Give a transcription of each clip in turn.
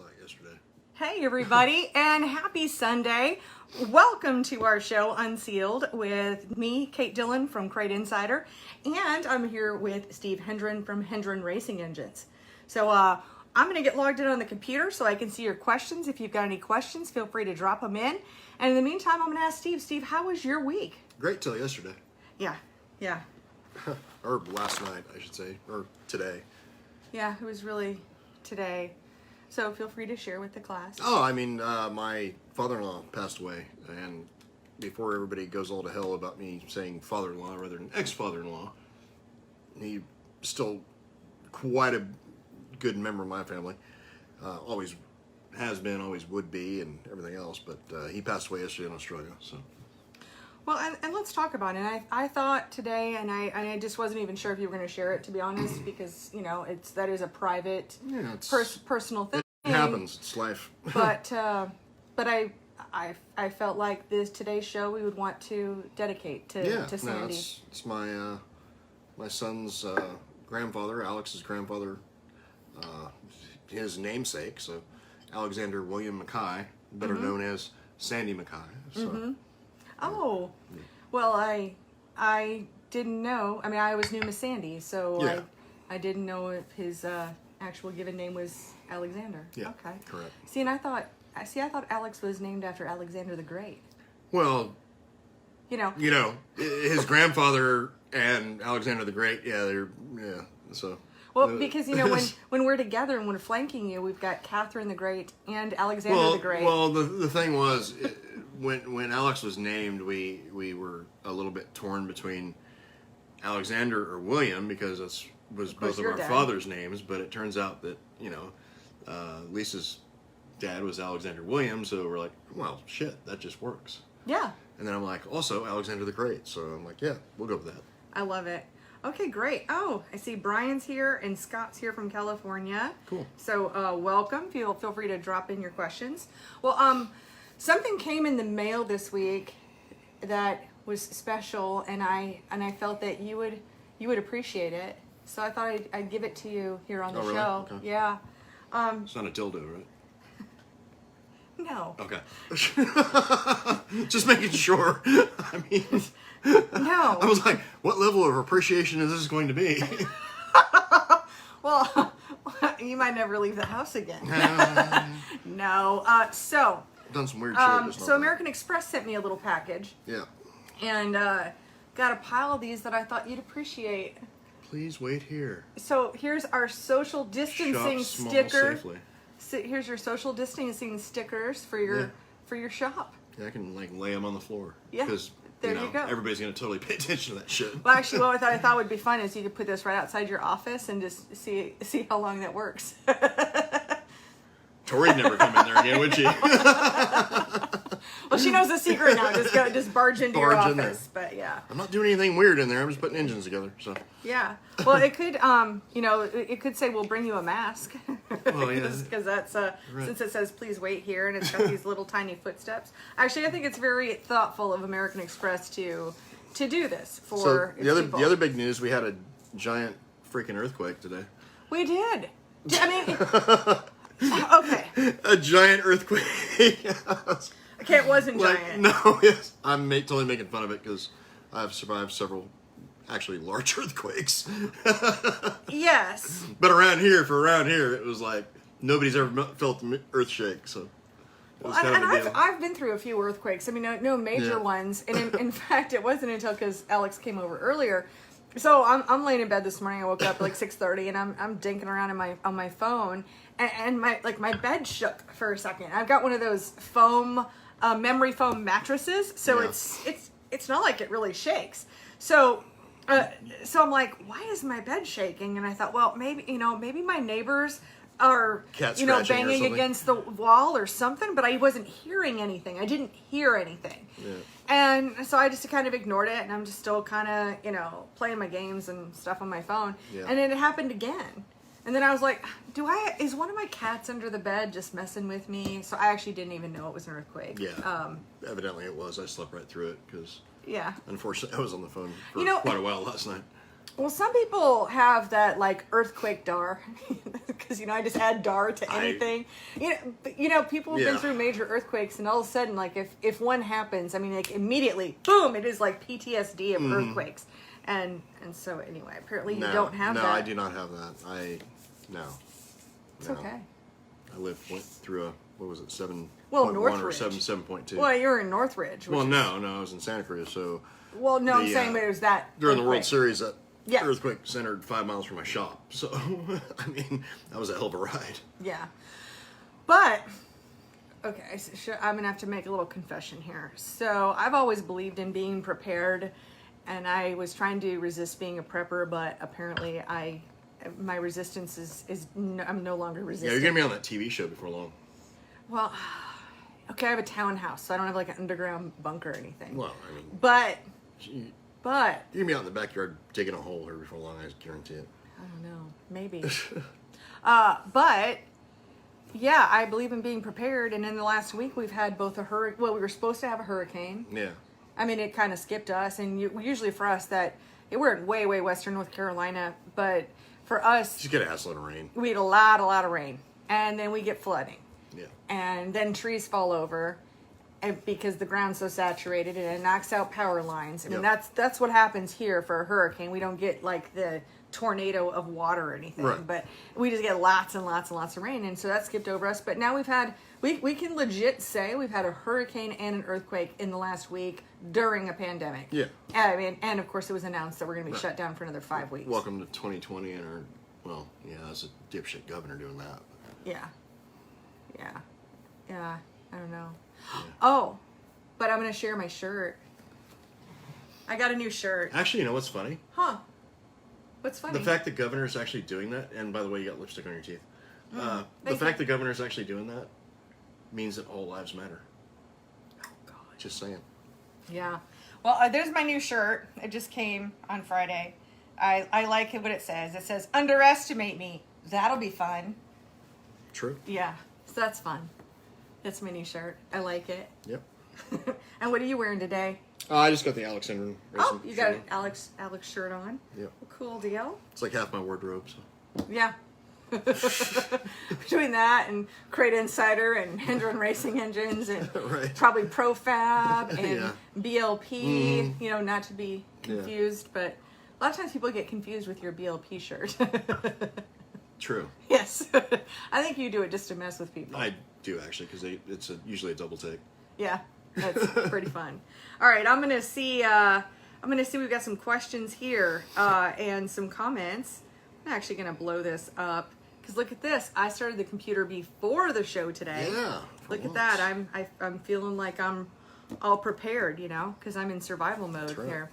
saw it yesterday. Hey everybody, and happy Sunday. Welcome to our show, Unsealed, with me, Kate Dillon from Crate Insider, and I'm here with Steve Hendren from Hendren Racing Engines. So I'm going to get logged in on the computer so I can see your questions. If you've got any questions, feel free to drop them in. And in the meantime, I'm going to ask Steve. Steve, how was your week? Great till yesterday. Yeah. Or last night, I should say, or today. Yeah, it was really today. So feel free to share with the class. Oh, I mean, my father-in-law passed away, and before everybody goes all to hell about me saying father-in-law rather than ex-father-in-law, he still quite a good member of my family. Always has been, always would be, and everything else, but he passed away yesterday in Australia, so. Well, and let's talk about it. I thought today, and I just wasn't even sure if you were going to share it, to be honest, because, you know, that is a private, personal thing. It happens. It's life. but I felt like today's show we would want to dedicate to Sandy. No, it's my son's grandfather, Alex's grandfather, his namesake, so Alexander William Mackay, better known as Sandy Mackay. So. Oh, well, I didn't know. I mean, I always knew him as Sandy, so I didn't know if his actual given name was Alexander. Yeah, okay, correct. See, and I thought Alex was named after Alexander the Great. Well, you know, his grandfather and Alexander the Great. So. Well, because you know when we're together and we're flanking you, we've got Catherine the Great and Alexander the Great. Well, the thing was, when Alex was named, we were a little bit torn between Alexander or William, because that was both of our father's names. But it turns out that Lisa's dad was Alexander William, so we're like, well, shit, that just works. Yeah. And then I'm like, also Alexander the Great, so I'm like, yeah, we'll go with that. I love it. Okay, great. Oh, I see Brian's here and Scott's here from California. Cool. So welcome. Feel free to drop in your questions. Well, something came in the mail this week that was special, and I felt that you would appreciate it. So I thought I'd give it to you here on the show. Okay. Yeah. It's not a dildo, right? No. Okay. Just making sure. I mean, no. I was like, what level of appreciation is this going to be? Well, you might never leave the house again. No. So. Done some weird shit. So American Express sent me a little package. Yeah. And got a pile of these that I thought you'd appreciate. Please wait here. So here's our social distancing Shop small, sticker. safely. So here's your social distancing stickers for your shop. Yeah, I can like lay them on the floor. Yeah. Because there you go. Everybody's gonna totally pay attention to that shit. Well, actually, what I thought would be fun is you could put this right outside your office and just see how long that works. Tori'd never come in there again, would she? Well, she knows the secret now. Just barge into your office. But yeah, I'm not doing anything weird in there. I'm just putting engines together. So yeah. Well, it could it could say we'll bring you a mask. Oh yeah. Because that's right. Since it says please wait here and it's got these little tiny footsteps. Actually, I think it's very thoughtful of American Express to do this for the people. other big news, we had a giant freaking earthquake today. We did. I mean, okay. A giant earthquake. Okay, it wasn't giant. No, yes. I'm totally making fun of it because I've survived several actually large earthquakes. Yes. But around here, it was like nobody's ever felt the earth shake. So it was kind of a deal. I've been through a few earthquakes. I mean, no major ones. And in fact, it wasn't until because Alex came over earlier. So I'm laying in bed this morning. I woke up at like 6:30, and I'm dinking around on my phone, and my bed shook for a second. I've got one of those foam memory foam mattresses, so it's not like it really shakes. So I'm like, why is my bed shaking? And I thought, well, maybe my neighbors are banging against the wall or something, but I wasn't hearing anything. I didn't hear anything. Yeah. And so I just kind of ignored it, and I'm just still kind of, playing my games and stuff on my phone. Yeah. And then it happened again. And then I was like, is one of my cats under the bed just messing with me? So I actually didn't even know it was an earthquake. Yeah. Evidently it was. I slept right through it because, yeah, unfortunately, I was on the phone for quite a while last night. Well, some people have that like earthquake dar, because I just add dar to anything. People have been through major earthquakes, and all of a sudden, like if one happens, I mean, like immediately, boom! It is like PTSD of earthquakes, and so anyway, apparently you don't have that. No, I do not have that. No. It's okay. I went through a, what was it, 7.1 or 7.2. Well, you're in Northridge. Well, no, I was in Santa Cruz, so. Well, no, I'm saying it was that during the World earthquake. Series, that earthquake centered 5 miles from my shop. So, I mean, that was a hell of a ride. Yeah. But, okay, so I'm going to have to make a little confession here. So, I've always believed in being prepared, and I was trying to resist being a prepper, but apparently my resistance I'm no longer resistant. Yeah, you're going to be on that TV show before long. Well, okay, I have a townhouse, so I don't have like an underground bunker or anything. Well, I mean. But. You're going to be out in the backyard digging a hole here before long, I guarantee it. I don't know. Maybe. But, yeah, I believe in being prepared. And in the last week, we've had both a hurricane. Well, we were supposed to have a hurricane. Yeah. I mean, it kind of skipped us. And usually for us, we're in way, way western North Carolina. But for us. Just get a hassle of rain. We had a lot of rain. And then we get flooding. Yeah. And then trees fall over. And because the ground's so saturated and it knocks out power lines. I mean, that's what happens here for a hurricane. We don't get like the tornado of water or anything, but we just get lots and lots and lots of rain, and so that skipped over us. But now we can legit say we've had a hurricane and an earthquake in the last week during a pandemic. Yeah. I mean, and of course it was announced that we're going to be shut down for another 5 weeks. Welcome to 2020 and that's a dipshit governor doing that. Yeah. I don't know. Yeah. Oh, but I'm going to share my shirt. I got a new shirt. Actually, you know what's funny? Huh. What's funny? The fact that governor's actually doing that, and by the way, you got lipstick on your teeth. The fact that governor's actually doing that means that all lives matter. Oh, God. Just saying. Yeah. Well, there's my new shirt. It just came on Friday. I like what it says. It says, underestimate me. That'll be fun. True. Yeah. So that's fun. That's my new shirt. I like it. Yep. And what are you wearing today? I just got the Alexander. Oh, you got an Alex shirt on. Yep. Well, cool deal. It's like half my wardrobe. So. Yeah. Between that and Crate Insider and Hendron Racing Engines and probably Profab and BLP, not to be confused, but a lot of times people get confused with your BLP shirt. True. Yes. I think you do it just to mess with people. I do, actually, because it's usually a double take. Yeah, that's pretty fun. All right, I'm gonna see we've got some questions here and some comments. I'm actually gonna blow this up because look at this. I started the computer before the show today. Yeah. Look at that. I'm feeling like I'm all prepared, because I'm in survival mode here.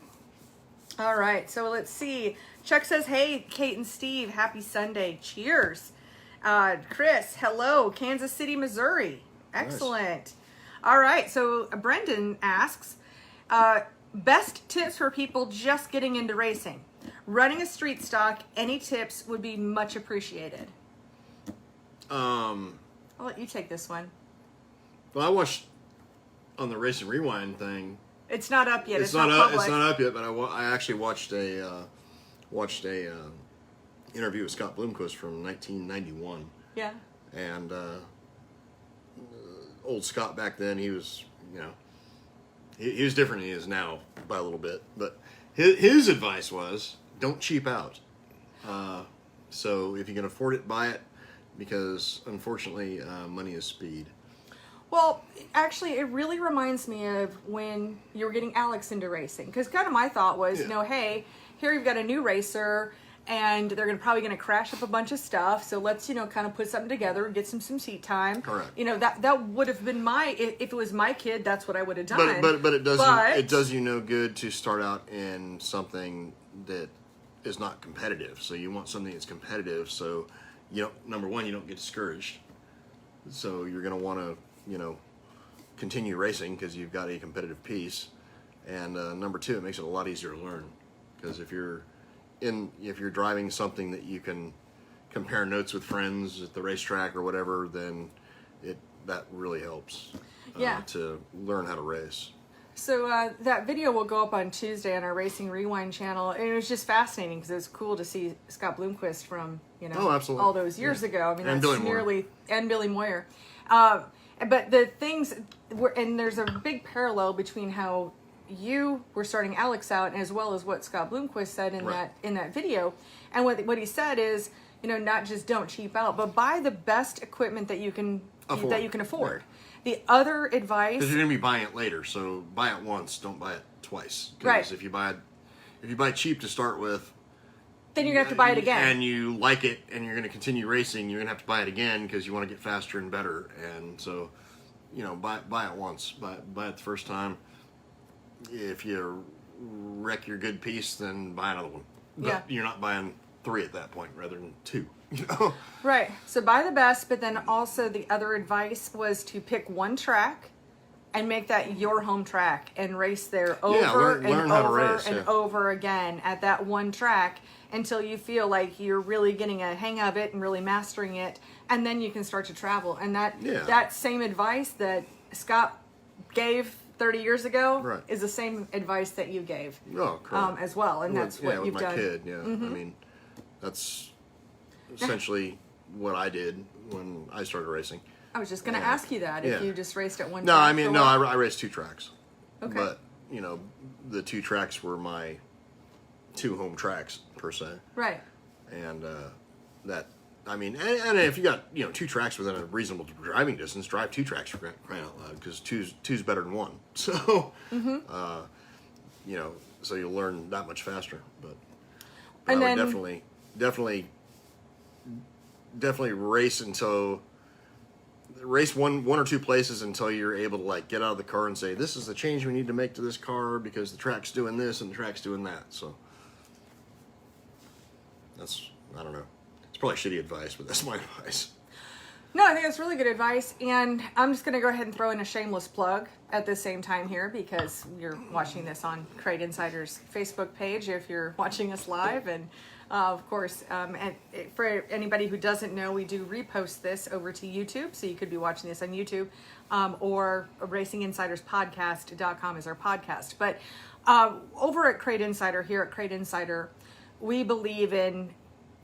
All right, so let's see. Chuck says, "Hey, Kate and Steve, happy Sunday. Cheers." Chris, hello, Kansas City, Missouri. Excellent. Nice. All right, so Brendan asks, best tips for people just getting into racing. Running a street stock, any tips would be much appreciated. I'll let you take this one. Well, I watched on the Race and Rewind thing. It's not up yet. It's not up yet, but I actually watched a interview with Scott Bloomquist from 1991. Yeah. And old Scott back then, he was, he was different than he is now by a little bit. But his advice was, don't cheap out. So if you can afford it, buy it, because unfortunately, money is speed. Well, actually, it really reminds me of when you were getting Alex into racing. Because kind of my thought was, hey, here you've got a new racer, and they're probably going to crash up a bunch of stuff. So let's, kind of put something together, get some seat time. Correct. That would have been if it was my kid, that's what I would have done. But it does you no good to start out in something that is not competitive. So you want something that's competitive. So, number one, you don't get discouraged. So you're going to want to, continue racing because you've got a competitive piece. And number two, it makes it a lot easier to learn. Because if you're driving something that you can compare notes with friends at the racetrack or whatever, then that really helps to learn how to race. So that video will go up on Tuesday on our Racing Rewind channel, and it was just fascinating because it was cool to see Scott Bloomquist from Oh, absolutely. all those years ago. I mean, And that's Billy Moyer. and Billy Moyer. But the things were, and there's a big parallel between how you were starting Alex out, as well as what Scott Bloomquist said in Right. that video. And what he said is, not just don't cheap out, but buy the best equipment that you can afford. Right. The other advice, Because you're going to be buying it later, so buy it once, don't buy it twice. 'Cause Right. if you buy cheap to start with, then you're gonna have to buy it again. and you like it, and you're going to continue racing, you're going to have to buy it again because you want to get faster and better. And so, buy it once, buy it the first time. If you wreck your good piece, then buy another one. But Yeah. you're not buying 3 at that point rather than 2. Right. So buy the best, but then also the other advice was to pick one track and make that your home track and race there over learn how to over race, and yeah. over again at that one track until you feel like you're really getting a hang of it and really mastering it, and then you can start to travel. And that same advice that Scott gave 30 years ago Right. is the same advice that you gave Oh, correct. as well, and that's what with you've my done. kid, yeah. I mean, that's essentially what I did when I started racing. I was just going to ask you that if Yeah. you just raced at one. No, track I mean, for no, a while. I raced 2 tracks. Okay. But, the 2 tracks were my 2 home tracks, per se. Right. And and if you got, 2 tracks within a reasonable driving distance, drive 2 tracks for crying out loud, because two's better than 1. So, so you'll learn that much faster. But And I would then- definitely race one or 2 places until you're able to get out of the car and say, this is the change we need to make to this car because the track's doing this and the track's doing that. So I don't know. It's probably shitty advice, but that's my advice. No, I think that's really good advice, and I'm just going to go ahead and throw in a shameless plug at the same time here, because you're watching this on Crate Insider's Facebook page if you're watching us live, and of course, and for anybody who doesn't know, we do repost this over to YouTube, so you could be watching this on YouTube, or RacingInsidersPodcast.com is our podcast. But over at Crate Insider, here at Crate Insider, we believe in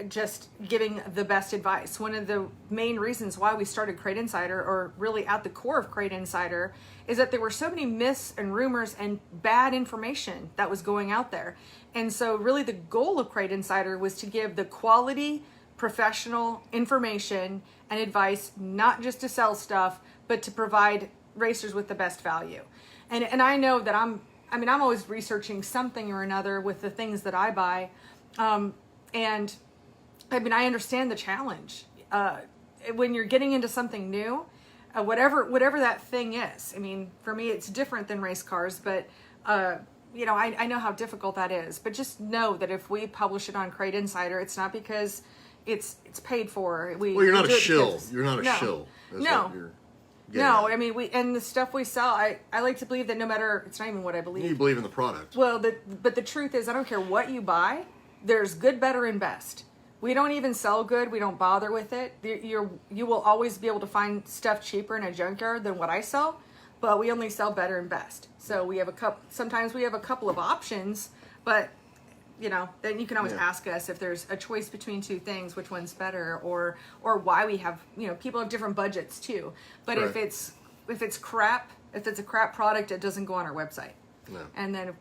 just giving the best advice. One of the main reasons why we started Crate Insider, or really at the core of Crate Insider, is that there were so many myths and rumors and bad information that was going out there. And so really the goal of Crate Insider was to give the quality, professional information and advice, not just to sell stuff, but to provide racers with the best value. And I know that I'm always researching something or another with the things that I buy. And I understand the challenge. When you're getting into something new, whatever that thing is. I mean, for me, it's different than race cars, but I know how difficult that is. But just know that if we publish it on Crate Insider, it's not because it's paid for. You're not a do it shill. because- You're not a No. shill. That's No. what you're getting No, at. I mean, and the stuff we sell, I like to believe that no matter, it's not even what I believe. You believe in the product. Well, but the truth is, I don't care what you buy. There's good, better, and best. We don't even sell good. We don't bother with it. You will always be able to find stuff cheaper in a junkyard than what I sell, but we only sell better and best. So we have sometimes we have a couple of options, but then you can always ask us if there's a choice between 2 things, which one's better, or why we have, people have different budgets too. But Right. if it's crap, if it's a crap product, it doesn't go on our website. No. And then,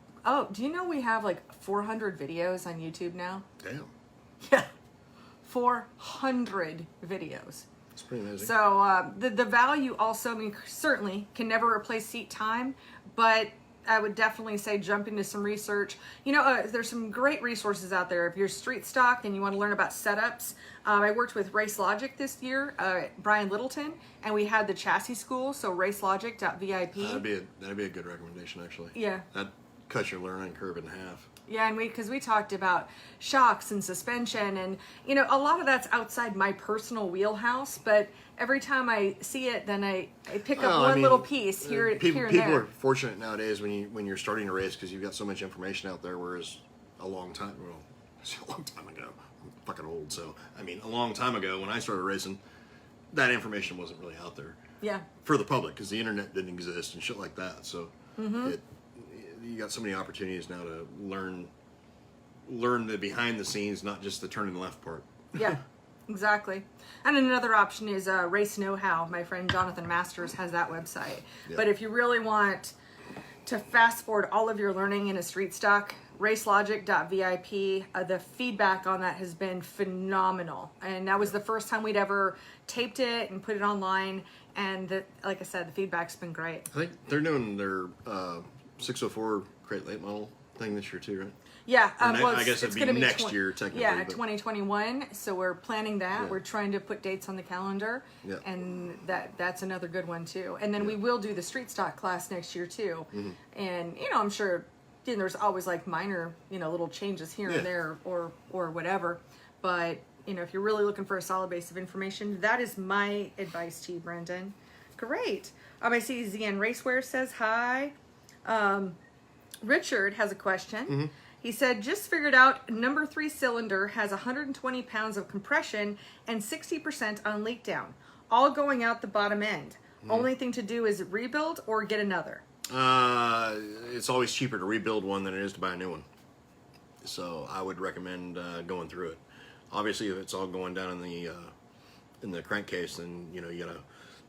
do you know we have 400 videos on YouTube now? Damn. Yeah, 400 videos. It's pretty amazing. So the value also, certainly can never replace seat time, but I would definitely say jump into some research. There's some great resources out there. If you're street stock and you want to learn about setups, I worked with Racelogic this year, Brian Littleton, and we had the chassis school, so Racelogic.vip. That'd be a good recommendation, actually. Yeah. That cuts your learning curve in half. Yeah, and because we talked about shocks and suspension, and a lot of that's outside my personal wheelhouse. But every time I see it, then I pick up one little piece here and people there. are fortunate nowadays when you're starting a race, because you've got so much information out there. Whereas a long time ago, I'm fucking old, so a long time ago when I started racing, that information wasn't really out there. Yeah. For the public, because the internet didn't exist and shit like that. So you got so many opportunities now to learn the behind the scenes, not just the turn and left part. Yeah, exactly. And another option is Race Know-How. My friend Jonathan Masters has that website. Yeah. But if you really want to fast forward all of your learning in a street stock, Racelogic.vip, the feedback on that has been phenomenal. And that was the first time we'd ever taped it and put it online. And like I said, the feedback's been great. I think they're doing their 604 crate late model thing this year too, right? Yeah, well, I guess it'd be next year technically. Yeah, but 2021. So we're planning that. Yeah. We're trying to put dates on the calendar, Yeah. and that's another good one too. And then we will do the street stock class next year too. Mm-hmm. And I'm sure there's always like minor little changes here Yeah. and there or whatever. But if you're really looking for a solid base of information, that is my advice to you, Brendan. Great. I see ZN Racewear says hi. Richard has a question. Mm-hmm. He said, just figured out number 3 cylinder has 120 pounds of compression and 60% on leak down, all going out the bottom end. Only thing to do is rebuild or get another. It's always cheaper to rebuild one than it is to buy a new one. So I would recommend going through it. Obviously, if it's all going down in the crankcase, then you got a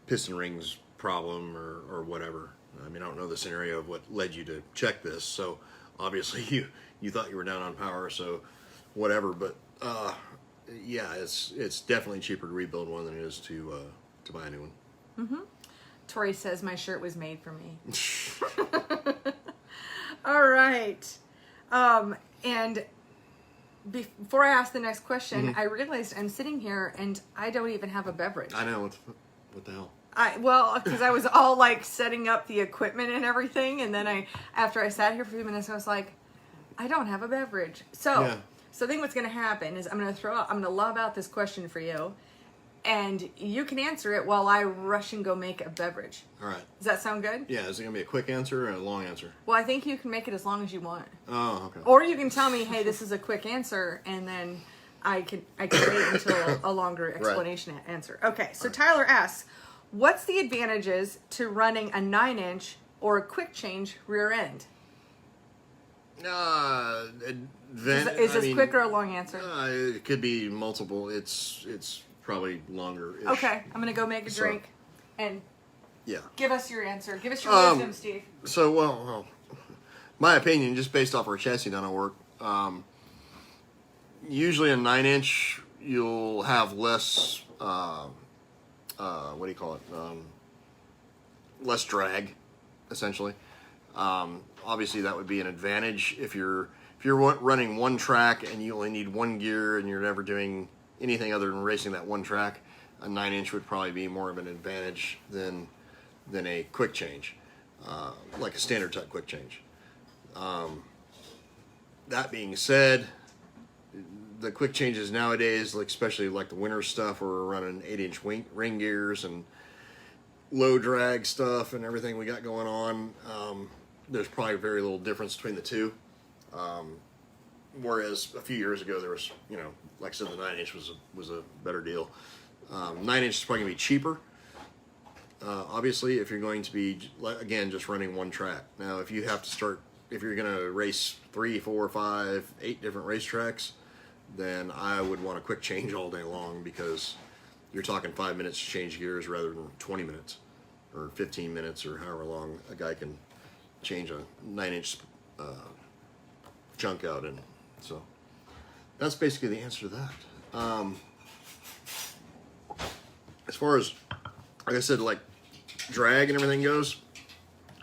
piston rings problem or whatever. I mean, I don't know the scenario of what led you to check this. So obviously, you thought you were down on power, so whatever. But yeah, it's definitely cheaper to rebuild one than it is to buy a new one. Mm-hmm. Tori says my shirt was made for me. All right. And before I ask the next question, I realized I'm sitting here and I don't even have a beverage. I know. What the hell? Because I was all like setting up the equipment and everything, and then after I sat here for a few minutes, I was like, I don't have a beverage. So, Yeah. So I think what's going to happen is I'm going to lob out this question for you, and you can answer it while I rush and go make a beverage. All right. Does that sound good? Yeah. Is it gonna be a quick answer or a long answer? Well, I think you can make it as long as you want. Oh, okay. Or you can tell me, hey, this is a quick answer, and then I can wait until a longer explanation answer. Okay, so Tyler asks, what's the advantages to running a 9-inch or a quick change rear end? Is this quick or a long answer? It could be multiple. It's probably longer. Okay, I'm going to go make a drink and Yeah. give us your answer. Give us your wisdom, Steve. So, well, my opinion, just based off our chassis dyno work, usually a 9-inch, you'll have less, what do you call it? Less drag, essentially. Obviously, that would be an advantage if you're running one track and you only need one gear and you're never doing anything other than racing that one track. A 9-inch would probably be more of an advantage than a quick change, like a standard type quick change. That being said, the quick changes nowadays, like especially like the winter stuff, where we're running 8-inch ring gears and low drag stuff and everything we got going on, there's probably very little difference between the two. Whereas a few years ago, there was, like I said, the 9-inch was a better deal. 9-inch is probably going to be cheaper. Obviously, if you're going to be, again, just running one track. Now, if you're going to race 3, 4, 5, 8 different racetracks, then I would want a quick change all day long, because you're talking 5 minutes to change gears rather than 20 minutes or 15 minutes or however long a guy can change a 9-inch chunk out in. So that's basically the answer to that. As far as, like I said, like drag and everything goes,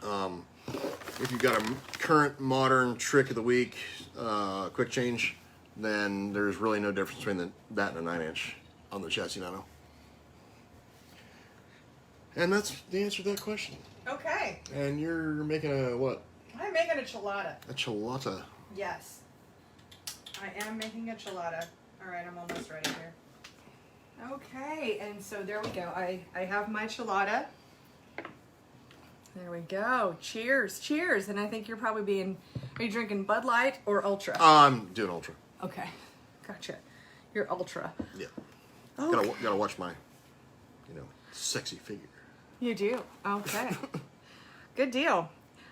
if you've got a current modern trick of the week quick change, then there's really no difference between that and a 9-inch on the chassis dyno. And that's the answer to that question. Okay. And you're making a what? I'm making a chilada. A chilata. Yes. I am making a chilada. All right, I'm almost ready here. Okay, and so there we go. I have my chilada. There we go. Cheers, cheers. And I think you're probably are you drinking Bud Light or Ultra? I'm doing Ultra. Okay, gotcha. You're Ultra. Yeah. Okay. Gotta watch my, sexy figure. You do? Okay. Good deal.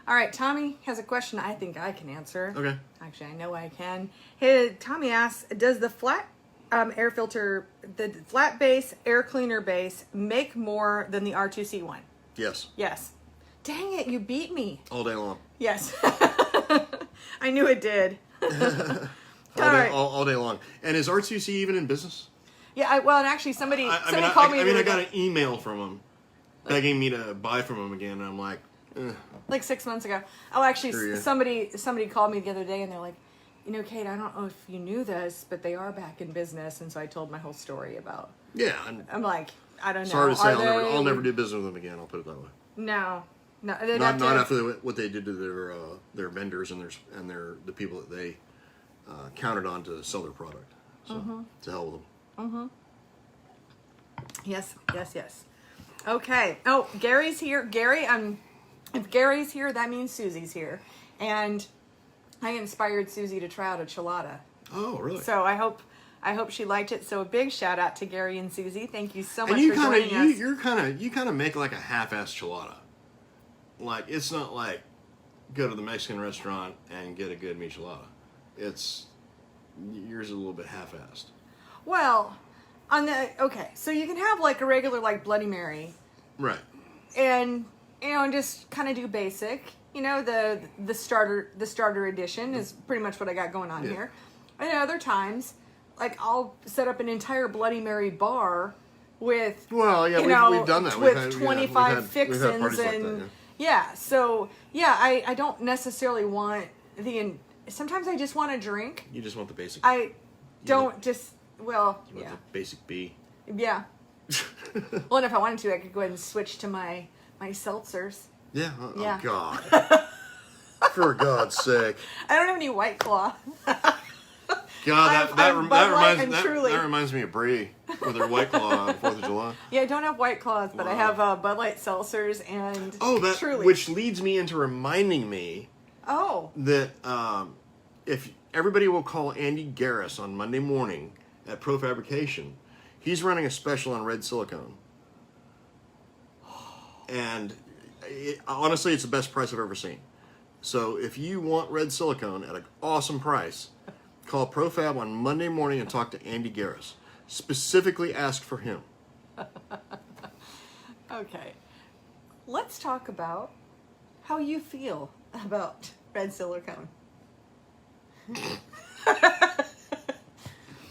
All right, Tommy has a question I think I can answer. Okay. Actually, I know I can. Hey, Tommy asks, does the flat air filter, the flat base air cleaner base, make more than the R2C one? Yes. Yes. Dang it, you beat me. All day long. Yes. I knew it did. All day long. And is R2C even in business? Yeah, and actually somebody I called me. I got an email from them begging me to buy from them again, and I'm like, like 6 months ago. Oh, actually, Sure, yeah. somebody called me the other day, and they're like, Kate, I don't know if you knew this, but they are back in business, and so I told my whole story about. yeah. I'm like, I don't know. Sorry to say, Are I'll never do business with them again. I'll put it that way. No, Not after what they did to their vendors and the people that they counted on to sell their product. So to hell with them. Yes. Okay. Oh, Gary's here. Gary, if Gary's here, that means Susie's here, and I inspired Susie to try out a chilada. Oh, really? So I hope she liked it. So a big shout out to Gary and Susie. Thank you so much for joining us. You kind of make like a half-assed chilada. Like, it's not like go to the Mexican restaurant and get a good michelada. Yours is a little bit half-assed. Well, so you can have like a regular like Bloody Mary, Right. and just kind of do basic. The starter edition is pretty much what I got going on here. And other times, like I'll set up an entire Bloody Mary bar with we've done that with 25 fixins we've had parties like and that, So I don't necessarily want sometimes I just want a drink. You just want the basic. I don't want the basic B. Yeah. Well, and if I wanted to, I could go ahead and switch to my seltzers. Yeah. Yeah. Oh God. For God's sake. I don't have any White Claw. God, that that reminds me of Brie with her White Claw on 4th of July. Yeah, I don't have White Claws, but I have Bud Light seltzers and Truly. Which leads me into reminding me that if everybody will call Andy Garris on Monday morning at Pro Fabrication, he's running a special on red silicone. And honestly, it's the best price I've ever seen. So if you want red silicone at an awesome price, call ProFab on Monday morning and talk to Andy Garris. Specifically ask for him. Okay. Let's talk about how you feel about red silicone.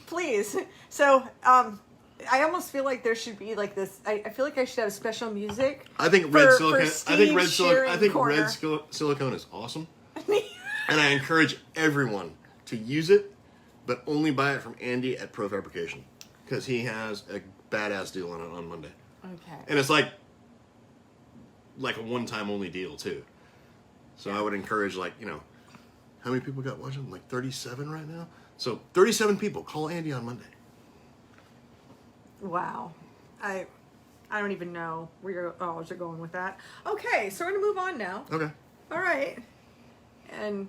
Please. So, I almost feel like there should be like this. I feel like I should have special music. I think red silicone is awesome, and I encourage everyone to use it, but only buy it from Andy at Pro Fabrication because he has a badass deal on it on Monday. Okay. And it's like a one-time only deal too. So I would encourage how many people got watching? Like 37 right now. So 37 people call Andy on Monday. Wow. I don't even know where you're going with that. Okay, so we're going to move on now. Okay. All right. And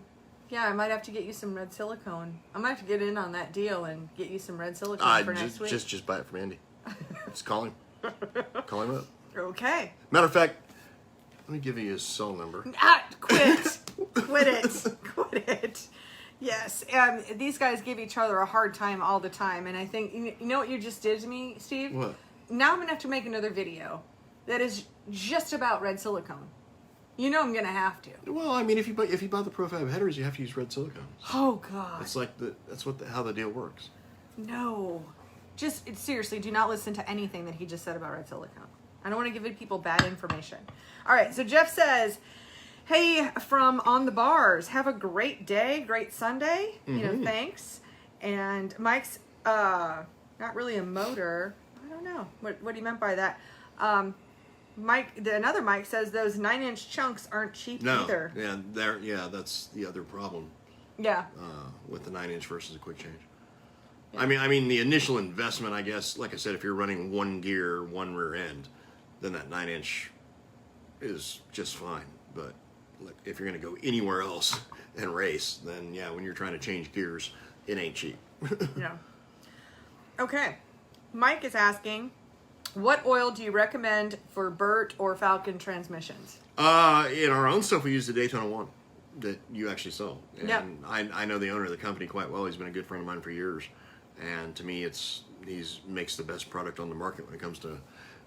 yeah, I might have to get you some red silicone. I might have to get in on that deal and get you some red silicone for next week. Just buy it from Andy. Just call him. Call him up. Okay. Matter of fact, let me give you his cell number. Quit. Quit it. Yes, these guys give each other a hard time all the time, and I think, you know what you just did to me, Steve? What? Now I'm going to have to make another video that is just about red silicone. I'm going to have to. Well, I mean, if you buy the ProFab headers, you have to use red silicone. Oh, God. It's like how the deal works. No. Seriously, do not listen to anything that he just said about red silicone. I don't want to give people bad information. All right, so Jeff says, hey, from On the Bars, have a great day, great Sunday. Thanks. And Mike's not really a motor. I don't know what he meant by that. Another Mike says those 9-inch chunks aren't cheap either. Yeah, that's the other problem. Yeah. With the 9-inch versus a quick change. Yeah. I mean, the initial investment, I guess, like I said, if you're running one gear, one rear end, then that 9-inch is just fine. But if you're going to go anywhere else and race, then yeah, when you're trying to change gears, it ain't cheap. Yeah. Okay. Mike is asking, What oil do you recommend for Burt or Falcon transmissions? In our own stuff, we use the Daytona 1 that you actually sell. And yeah. I know the owner of the company quite well. He's been a good friend of mine for years. And to me, he makes the best product on the market when it comes to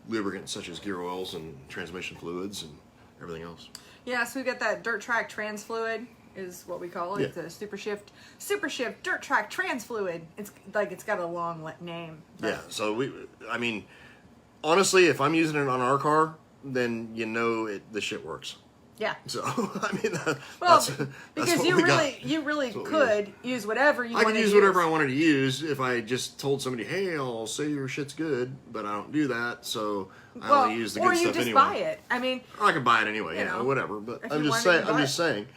lubricants such as gear oils and transmission fluids and everything else. Yeah, so we've got that Dirt Track Trans Fluid is what we call it. Yeah. It's a Super Shift Dirt Track Trans Fluid. It's got a long name. But. Yeah, so honestly, if I'm using it on our car, then the shit works. Yeah. So I mean, because that's you really could use whatever you. I could use whatever I wanted to use if I just told somebody, "Hey, I'll say your shit's good," but I don't do that, so I only use the good stuff anyway. Or you just buy it. I mean, or I could buy it anyway, whatever. But I'm just saying,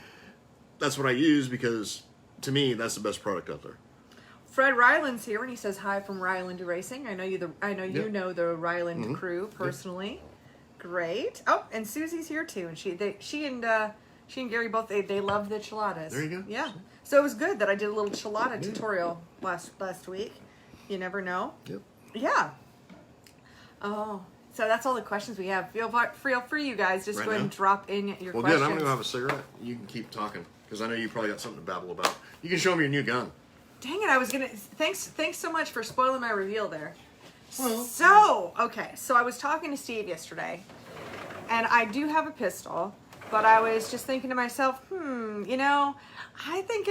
that's what I use because to me, that's the best product out there. Fred Ryland's here, and he says hi from Ryland Racing. I know you know the Ryland crew personally. Great. Oh, and Susie's here too, and she and Gary both they love the chiladas. There you go. Yeah. So it was good that I did a little chilada tutorial last week. You never know. Yep. Yeah. Oh, so that's all the questions we have. Feel free, you guys. Just go ahead and drop in your questions. Well, good. I'm gonna go have a cigarette. You can keep talking because I know you probably got something to babble about. You can show me your new gun. Dang it! I was gonna. Thanks so much for spoiling my reveal there. So I was talking to Steve yesterday, and I do have a pistol, but I was just thinking to myself, I think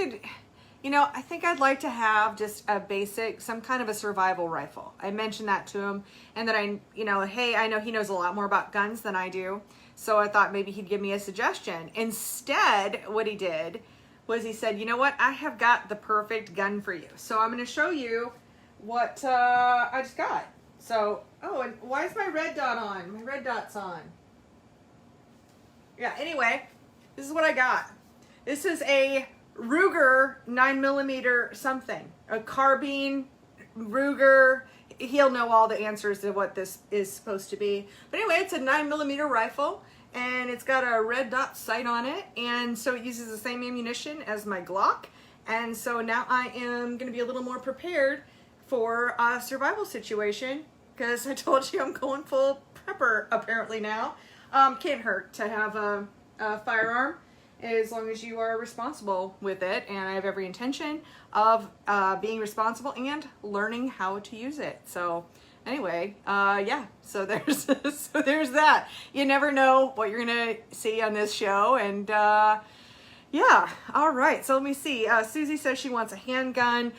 I'd like to have just a basic, some kind of a survival rifle. I mentioned that to him, and that hey, I know he knows a lot more about guns than I do, so I thought maybe he'd give me a suggestion. Instead, what he did was he said, you know what, I have got the perfect gun for you. So I'm going to show you what I just got. So, and why is my red dot on? My red dot's on. Yeah, anyway, this is what I got. This is a Ruger 9mm something. A carbine, Ruger. He'll know all the answers to what this is supposed to be. But anyway, it's a 9mm rifle, and it's got a red dot sight on it, and so it uses the same ammunition as my Glock. And so now I am going to be a little more prepared for a survival situation, because I told you I'm going full prepper apparently now. Can't hurt to have a firearm as long as you are responsible with it, and I have every intention of being responsible and learning how to use it. So anyway, so there's that. You never know what you're gonna see on this show, and yeah, all right, so let me see. Susie says she wants a handgun.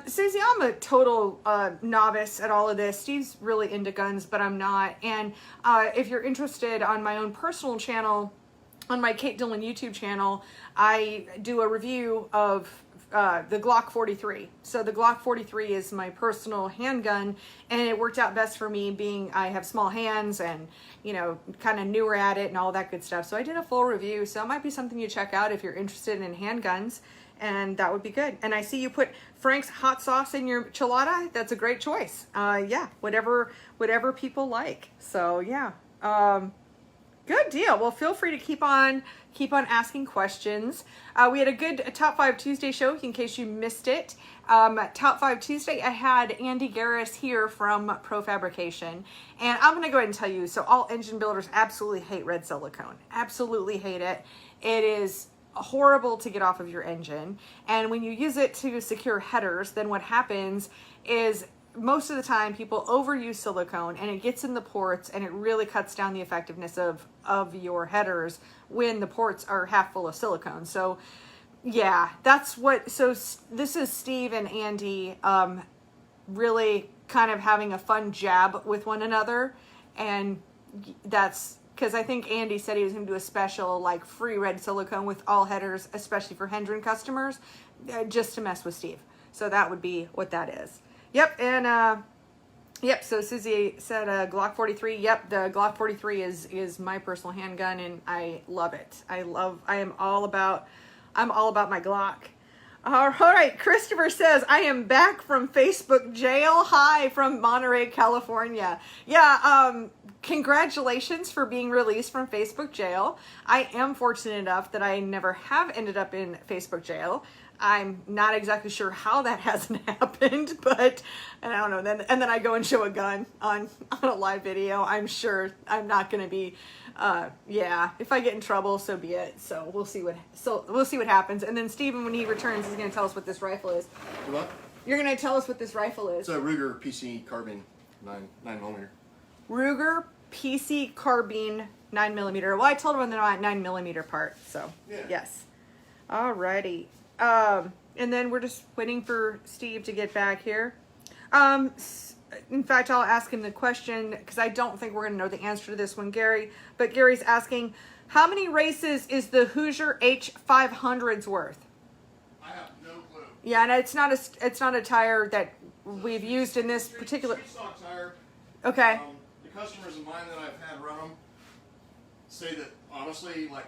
Susie, I'm a total novice at all of this. Steve's really into guns, but I'm not. And if you're interested, on my own personal channel, on my Kate Dillon YouTube channel, I do a review of the Glock 43. So the Glock 43 is my personal handgun, and it worked out best for me being I have small hands and, kind of newer at it and all that good stuff. So I did a full review. So it might be something you check out if you're interested in handguns, and that would be good. And I see you put Frank's hot sauce in your chilada. That's a great choice. Yeah, whatever people like. So yeah. Good deal. Well, feel free to keep on asking questions. We had a good Top 5 Tuesday show, in case you missed it. Top 5 Tuesday, I had Andy Garris here from Pro Fabrication. And I'm going to go ahead and tell you, so all engine builders absolutely hate red silicone. Absolutely hate it. It is horrible to get off of your engine. And when you use it to secure headers, then what happens is most of the time people overuse silicone, and it gets in the ports, and it really cuts down the effectiveness of your headers when the ports are half full of silicone. So yeah, so this is Steve and Andy really kind of having a fun jab with one another, and that's because I think Andy said he was going to do a special like free red silicone with all headers, especially for Hendren customers, just to mess with Steve. So that would be what that is. Yep, and so Susie said Glock 43. Yep, the Glock 43 is my personal handgun, and I love it. I'm all about my Glock. All right, Christopher says, I am back from Facebook jail. Hi from Monterey, California. Yeah, congratulations for being released from Facebook jail. I am fortunate enough that I never have ended up in Facebook jail. I'm not exactly sure how that hasn't happened, but and I don't know. Then I go and show a gun on a live video. I'm sure I'm not going to be. Yeah, if I get in trouble, so be it. So we'll see what happens. And then Steven, when he returns, is going to tell us what this rifle is. What? You're going to tell us what this rifle is. It's a Ruger PC carbine 9mm. Ruger PC carbine 9mm. Well, I told him the 9mm part. So yeah. Yes. Alrighty. And then we're just waiting for Steve to get back here. In fact, I'll ask him the question because I don't think we're going to know the answer to this one, Gary. But Gary's asking, how many races is the Hoosier H500's worth? I have no clue. Yeah, and it's not a tire that we've used in this particular. Street stock tire. Okay. The customers of mine that I've had run them say that honestly, like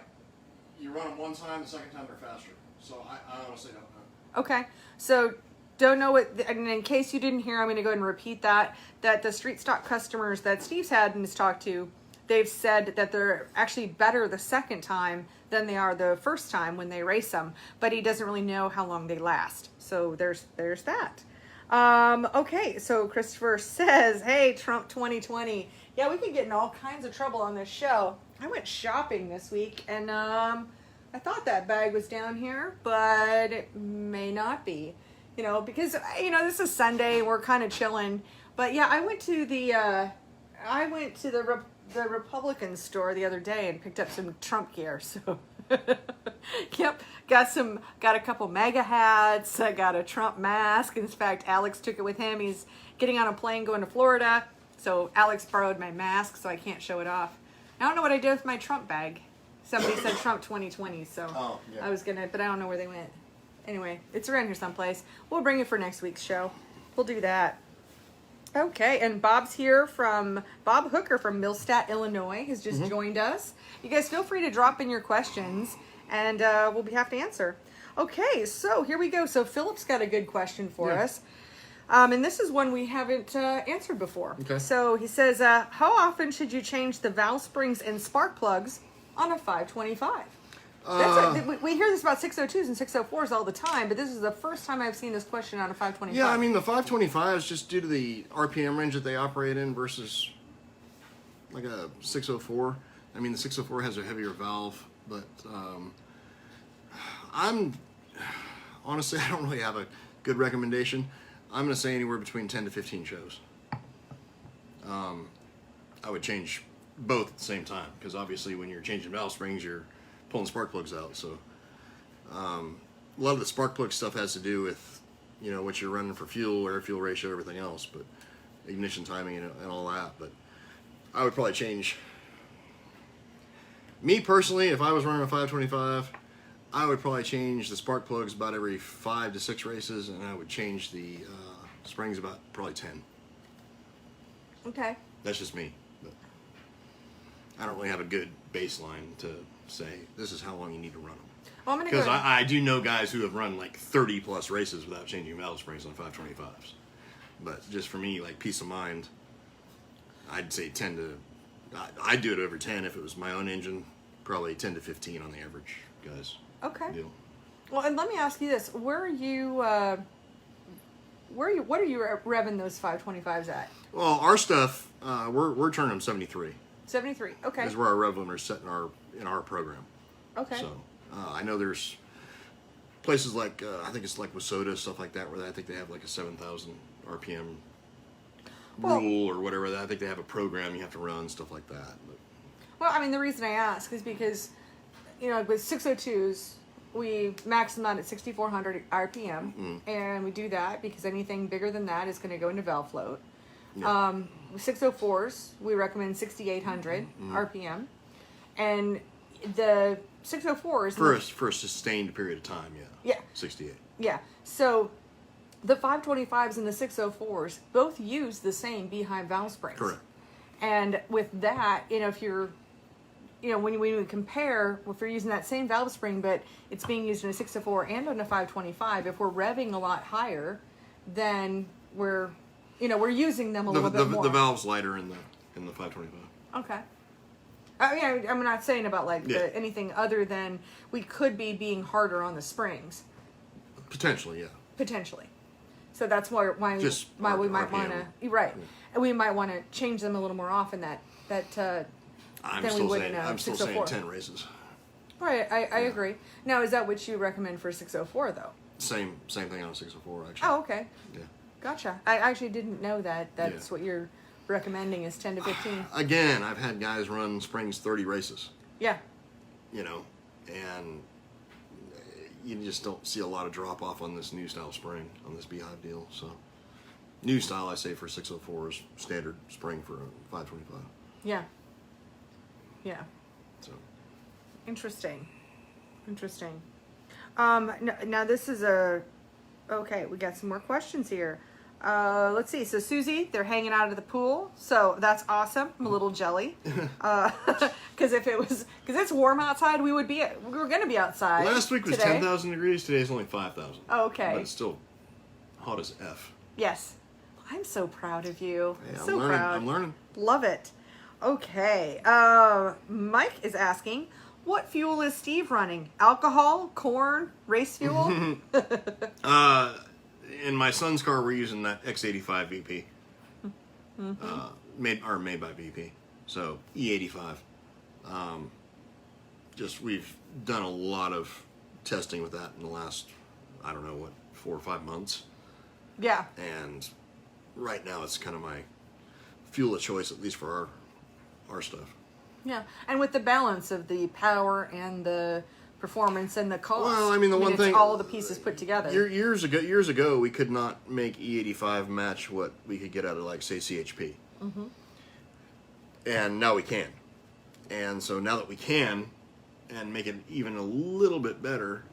you run them one time, the second time they're faster. So I honestly don't know. Okay, so don't know what, and in case you didn't hear, I'm going to go ahead and repeat that the street stock customers that Steve's had and has talked to, they've said that they're actually better the second time than they are the first time when they race them, but he doesn't really know how long they last. So there's that. Okay, so Christopher says, hey, Trump 2020. Yeah, we could get in all kinds of trouble on this show. I went shopping this week, and I thought that bag was down here, but it may not be. You know, because, you know, this is Sunday, we're kind of chilling. But yeah, I went to the Republican store the other day and picked up some Trump gear. So, yep, got a couple MAGA hats. I got a Trump mask. In fact, Alex took it with him. He's getting on a plane going to Florida. So Alex borrowed my mask, so I can't show it off. I don't know what I did with my Trump bag. Somebody said Trump 2020, so yeah. I was gonna, but I don't know where they went. Anyway, it's around here someplace. We'll bring it for next week's show. We'll do that. Okay, and Bob Hooker from Millstadt, Illinois has just joined us. You guys feel free to drop in your questions, and we'll be happy to answer. Okay, so here we go. So Philip's got a good question for us. And this is one we haven't answered before. Okay. So he says, how often should you change the valve springs and spark plugs on a 525? We hear this about 602s and 604s all the time, but this is the first time I've seen this question on a 525. Yeah, I mean, the 525 is just due to the RPM range that they operate in versus like a 604. I mean, the 604 has a heavier valve, but honestly, I don't really have a good recommendation. I'm going to say anywhere between 10 to 15 shows. I would change both at the same time, because obviously when you're changing valve springs, you're pulling spark plugs out. So a lot of the spark plug stuff has to do with, you know, what you're running for fuel, air fuel ratio, everything else, but ignition timing and all that. But I would probably change. Me personally, if I was running a 525, I would probably change the spark plugs about every 5 to 6 races, and I would change the springs about probably 10. Okay. That's just me. But I don't really have a good baseline to say this is how long you need to run them. Well, because I do know guys who have run like 30 plus races without changing valve springs on 525s. But just for me, like peace of mind, I'd say 10 to. I'd do it over 10 if it was my own engine. Probably 10 to 15 on the average, guys. Okay. Deal. Well, and let me ask you this: what are you revving those 525s at? Well, our stuff, we're turning them 73. 73. Okay. Is where our rev limiter is set in our program. Okay. So I know there's places like I think it's like Wasota, stuff like that, where I think they have like a 7,000 RPM rule or whatever. I think they have a program you have to run, stuff like that. But, well, I mean, the reason I ask is because, you know, with 602s, we max them out at 6,400 RPM, and we do that because anything bigger than that is going to go into valve float. Yeah. 604s, we recommend 6,800 RPM, and the 604s for a sustained period of time, 68. Yeah. So the 525s and the 604s both use the same beehive valve springs. Correct. And with that, you know, if you're, you know, when we compare, if we're using that same valve spring, but it's being used in a 604 and on a 525, if we're revving a lot higher, then we're using them a little bit more. The valve's lighter in the 525. Okay. I mean, I'm not saying about anything other than we could be being harder on the springs. Potentially, yeah. Potentially. So that's why Just we might RPM. want to right, and we might want to change them a little more often. I'm Then we still would saying in a I'm still 604. saying 10 races. Right, I agree. Now, is that what you recommend for 604 though? Same thing on 604 actually. Oh, okay. Yeah. Gotcha. I actually didn't know that. That's what you're recommending is 10 to 15. Again, I've had guys run springs 30 races. Yeah. You know, and you just don't see a lot of drop off on this new style spring on this Beehive deal. So, new style I say for 604 is standard spring for a 525. Yeah. Yeah. So, Interesting. Now this is okay, we got some more questions here. Let's see. So Susie, they're hanging out at the pool. So that's awesome. I'm a little jelly. Because because it's warm outside, we were going to be outside. last week was today. 10,000 degrees. Today's only 5,000. Oh, okay. But it's still hot as F. Yes. I'm so proud of you. Yeah, so proud. I'm learning. Love it. Okay. Mike is asking, what fuel is Steve running? Alcohol, corn, race fuel? In my son's car, we're using that X85 VP. Made by VP. So E85. We've done a lot of testing with that in the last, I don't know what, 4 or 5 months. Yeah. And right now it's kind of my fuel of choice, at least for our stuff. Yeah, and with the balance of the power and the performance and the cost. Well, I mean, one thing, it's all the pieces put together. Years ago, we could not make E85 match what we could get out of, like, say, CHP. Mm-hmm. And now we can. And so now that we can, and make it even a little bit better,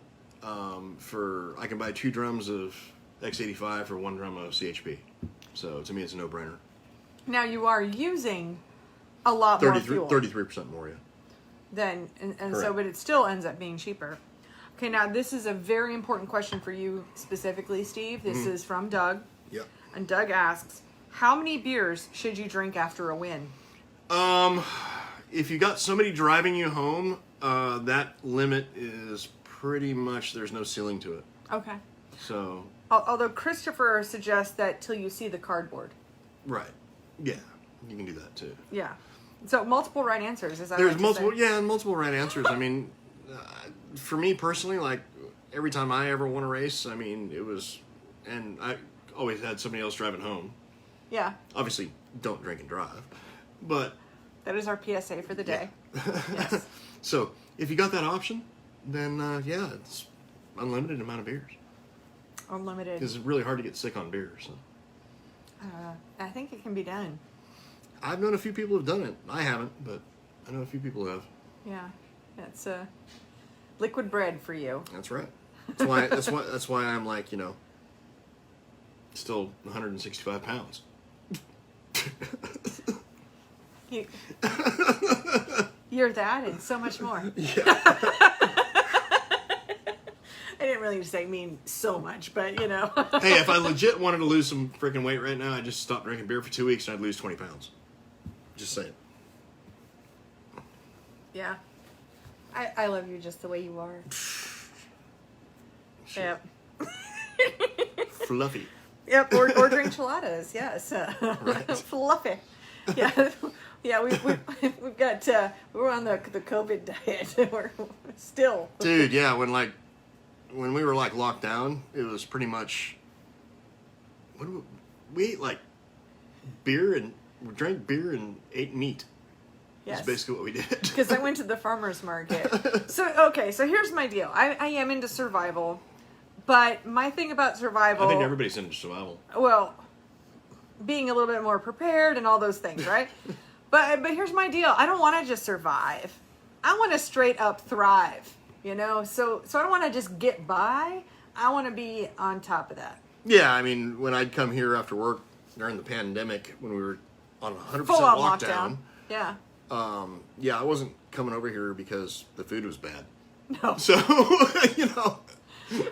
I can buy 2 drums of X85 for 1 drum of CHP. So to me, it's a no-brainer. Now you are using a lot more fuel. 33% more, yeah. Then and so, but it still ends up being cheaper. Okay, now this is a very important question for you specifically, Steve. This is from Doug. Yep. And Doug asks, how many beers should you drink after a win? If you got somebody driving you home, that limit is pretty much, there's no ceiling to it. Okay. So. Although Christopher suggests that till you see the cardboard. Right. Yeah. You can do that too. Yeah. So multiple right answers, is that There's right multiple, to say? multiple right answers. I mean, for me personally, like every time I ever won a race, I mean, it was, and I always had somebody else driving home. Yeah. Obviously, don't drink and drive, but that is our PSA for the day. Yeah. Yes. So if you got that option, then it's unlimited amount of beers. Unlimited. Because it's really hard to get sick on beer. So. I think it can be done. I've known a few people who've done it. I haven't, but I know a few people who have. Yeah, it's liquid bread for you. That's right. That's why I'm like, still 165 pounds. You're that and so much more. Yeah. I didn't really say mean so much, but Hey, if I legit wanted to lose some freaking weight right now, I'd just stop drinking beer for 2 weeks and I'd lose 20 pounds. Just saying. Yeah. I love you just the way you are. Yep. Fluffy. Yep, or drink chiladas, yes. Right. Fluffy. Yeah. Yeah, we've got we're on the COVID diet. We're still. Dude, yeah, when we were like locked down, it was pretty much we ate like beer and we drank beer and ate meat. Yes. That's basically what we did. Because I went to the farmer's market. So here's my deal. I am into survival, but my thing about survival, I think everybody's into survival. well, being a little bit more prepared and all those things, right? But here's my deal. I don't want to just survive. I want to straight up thrive. So I don't want to just get by. I want to be on top of that. Yeah, I mean, when I'd come here after work during the pandemic, when we were on 100% Full on lockdown. Yeah. I wasn't coming over here because the food was bad. No. So,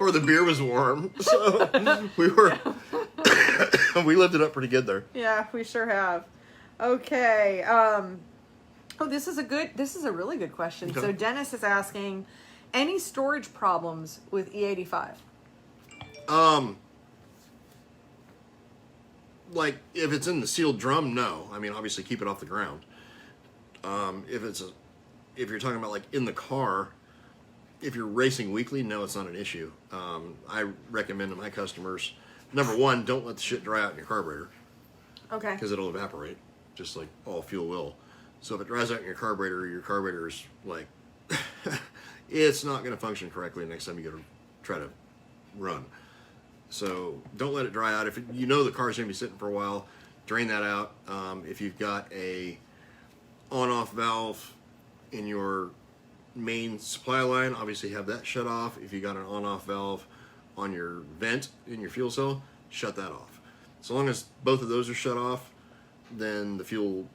or the beer was warm. So we were, we lived it up pretty good there. Yeah, we sure have. Okay. This is a really good question. Okay. So Dennis is asking, any storage problems with E85? Like if it's in the sealed drum, no. I mean, obviously keep it off the ground. If you're talking about like in the car, if you're racing weekly, no, it's not an issue. I recommend to my customers, number one, don't let the shit dry out in your carburetor. Okay. Because it'll evaporate, just like all fuel will. So if it dries out in your carburetor's like, it's not going to function correctly the next time you go to try to run. So don't let it dry out. If you know the car's going to be sitting for a while, drain that out. If you've got a on-off valve in your main supply line, obviously have that shut off. If you got an on-off valve on your vent in your fuel cell, shut that off. So long as both of those are shut off, then the fuel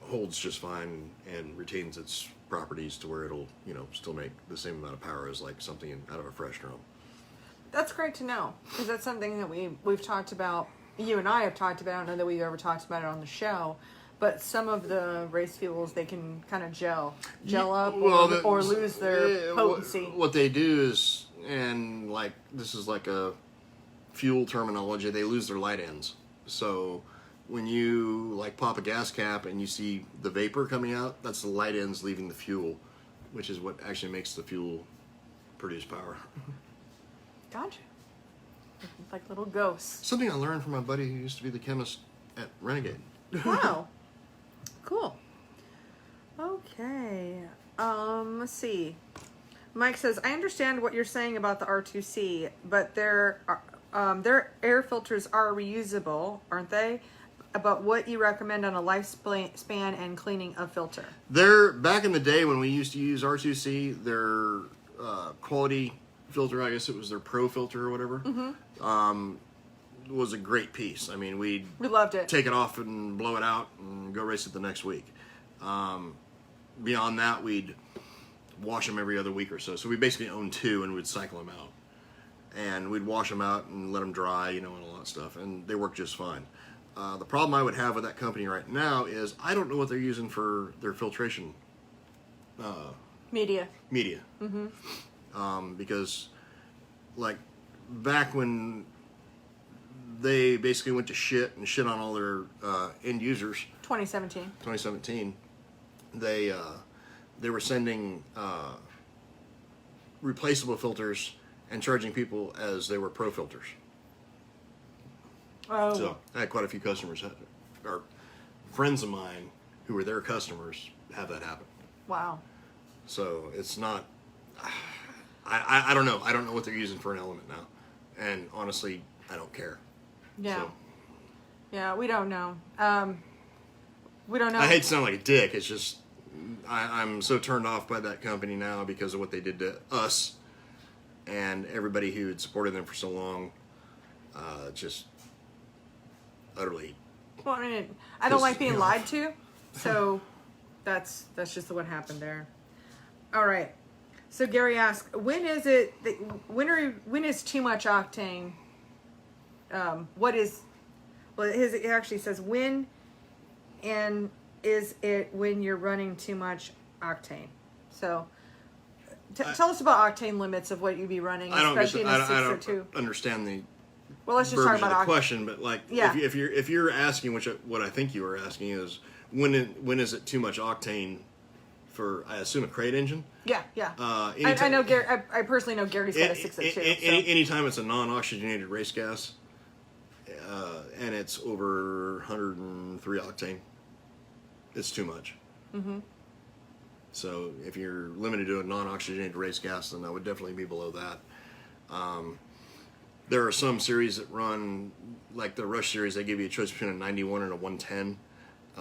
holds just fine and retains its properties to where it'll, still make the same amount of power as like something out of a fresh drum. That's great to know, because that's something that we've talked about. You and I have talked about. I don't know that we've ever talked about it on the show, but some of the race fuels, they can kind of gel up or lose their potency. What they do is, and like this is like a fuel terminology, they lose their light ends. So when you like pop a gas cap and you see the vapor coming out, that's the light ends leaving the fuel, which is what actually makes the fuel produce power. Gotcha. Like little ghosts. Something I learned from my buddy who used to be the chemist at Renegade. Wow. Cool. Okay. Let's see. Mike says, I understand what you're saying about the R2C, but their air filters are reusable, aren't they? About what you recommend on a lifespan and cleaning a filter. They're, back in the day when we used to use R2C, their quality filter, I guess it was their Pro filter or whatever, was a great piece. I mean, we loved it. Take it off and blow it out and go race it the next week. Beyond that, we'd wash them every other week or so. So we basically owned two and we'd cycle them out. And we'd wash them out and let them dry, and all that stuff. And they work just fine. The problem I would have with that company right now is I don't know what they're using for their filtration media. Because like back when they basically went to shit on all their end users, 2017, they were sending replaceable filters and charging people as they were Pro filters. Oh. So I had quite a few customers, or friends of mine who were their customers, have that happen. Wow. So it's not, I don't know. I don't know what they're using for an element now. And honestly, I don't care. Yeah. So, yeah, we don't know. We don't know. I hate to sound like a dick. It's just, I'm so turned off by that company now because of what they did to us and everybody who had supported them for so long. Just utterly. Well, I mean, I don't like being lied to, so that's just what happened there. All right. So Gary asks, when is it? When is too much octane? What is? Well, it actually says when, and is it when you're running too much octane? So tell us about octane limits of what you'd be running, especially in a 6 or 2. Understand the. Well, let's just talk about the question, but like, yeah. if you're asking, what I think you were asking is when is it too much octane for, I assume, a crate engine? Yeah. I know Gary. I personally know Gary's got a 6 or 2. Anytime it's a non-oxygenated race gas, and it's over 103 octane, it's too much. Mm-hmm. So if you're limited to a non-oxygenated race gas, then that would definitely be below that. There are some series that run, like the Rush series, they give you a choice between a 91 and a 110.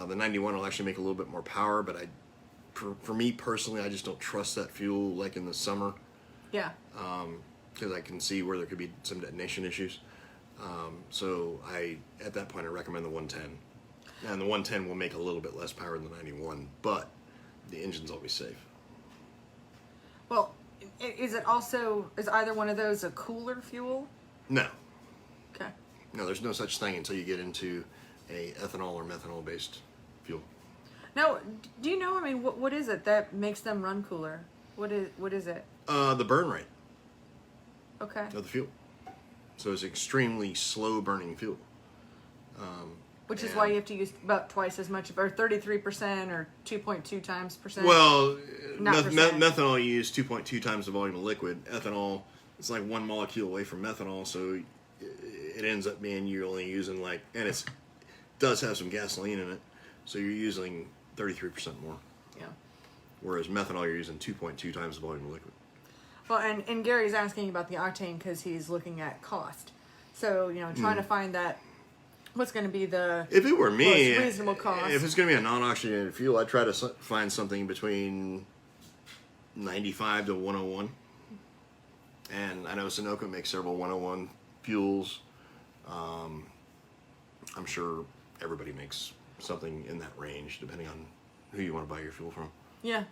The 91 will actually make a little bit more power, but for me personally, I just don't trust that fuel like in the summer. Yeah. Because I can see where there could be some detonation issues. So at that point, I recommend the 110. And the 110 will make a little bit less power than the 91, but the engine's always safe. Well, is either one of those a cooler fuel? No. Okay. No, there's no such thing until you get into a ethanol or methanol based fuel. Now, do you know, I mean, what is it that makes them run cooler? What is it? The burn rate. Okay. Of the fuel. So it's extremely slow burning fuel. Which is why you have to use about twice as much, or 33% or 2.2 times percent. Well, Not percent. methanol you use 2.2 times the volume of liquid. Ethanol, it's like one molecule away from methanol, so it ends up being you're only using like, and it does have some gasoline in it, so you're using 33% more. Yeah. Whereas methanol, you're using 2.2 times the volume of liquid. Well, and Gary's asking about the octane because he's looking at cost. So, you know, trying to find that, what's going to be the if it were me, most reasonable cost. If it's going to be a non-oxygenated fuel, I'd try to find something between 95 to 101. And I know Sunoco makes several 101 fuels. I'm sure everybody makes something in that range, depending on who you want to buy your fuel from. Yeah.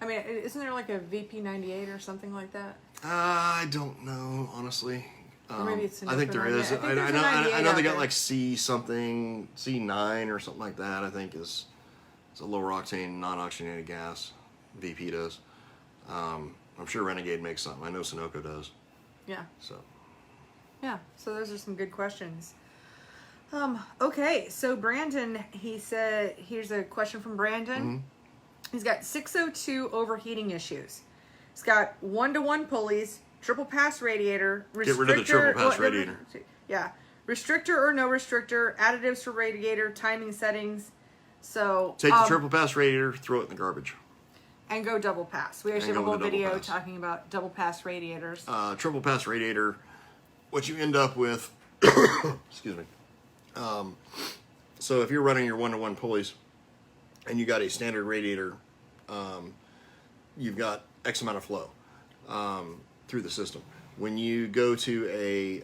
I mean, isn't there like a VP98 or something like that? I don't know, honestly. Or maybe it's I think there is. I know they got like C something, C9 or something like that. I think it's a lower octane, non-oxygenated gas. VP does. I'm sure Renegade makes something. I know Sunoco does. Yeah. So. Yeah. So those are some good questions. Okay. So Brandon, he said, here's a question from Brandon. Mm-hmm. He's got 602 overheating issues. He's got 1-to-1 pulleys, triple pass radiator, restrictor. Get rid of the triple pass radiator. Yeah. Restrictor or no restrictor, additives for radiator, timing settings. So take the triple pass radiator, throw it in the garbage. And go double pass. We actually And have a go whole with the double video pass. talking about double pass radiators. Triple pass radiator, what you end up with, excuse me. So if you're running your 1-to-1 pulleys and you got a standard radiator, you've got X amount of flow through the system. When you go to a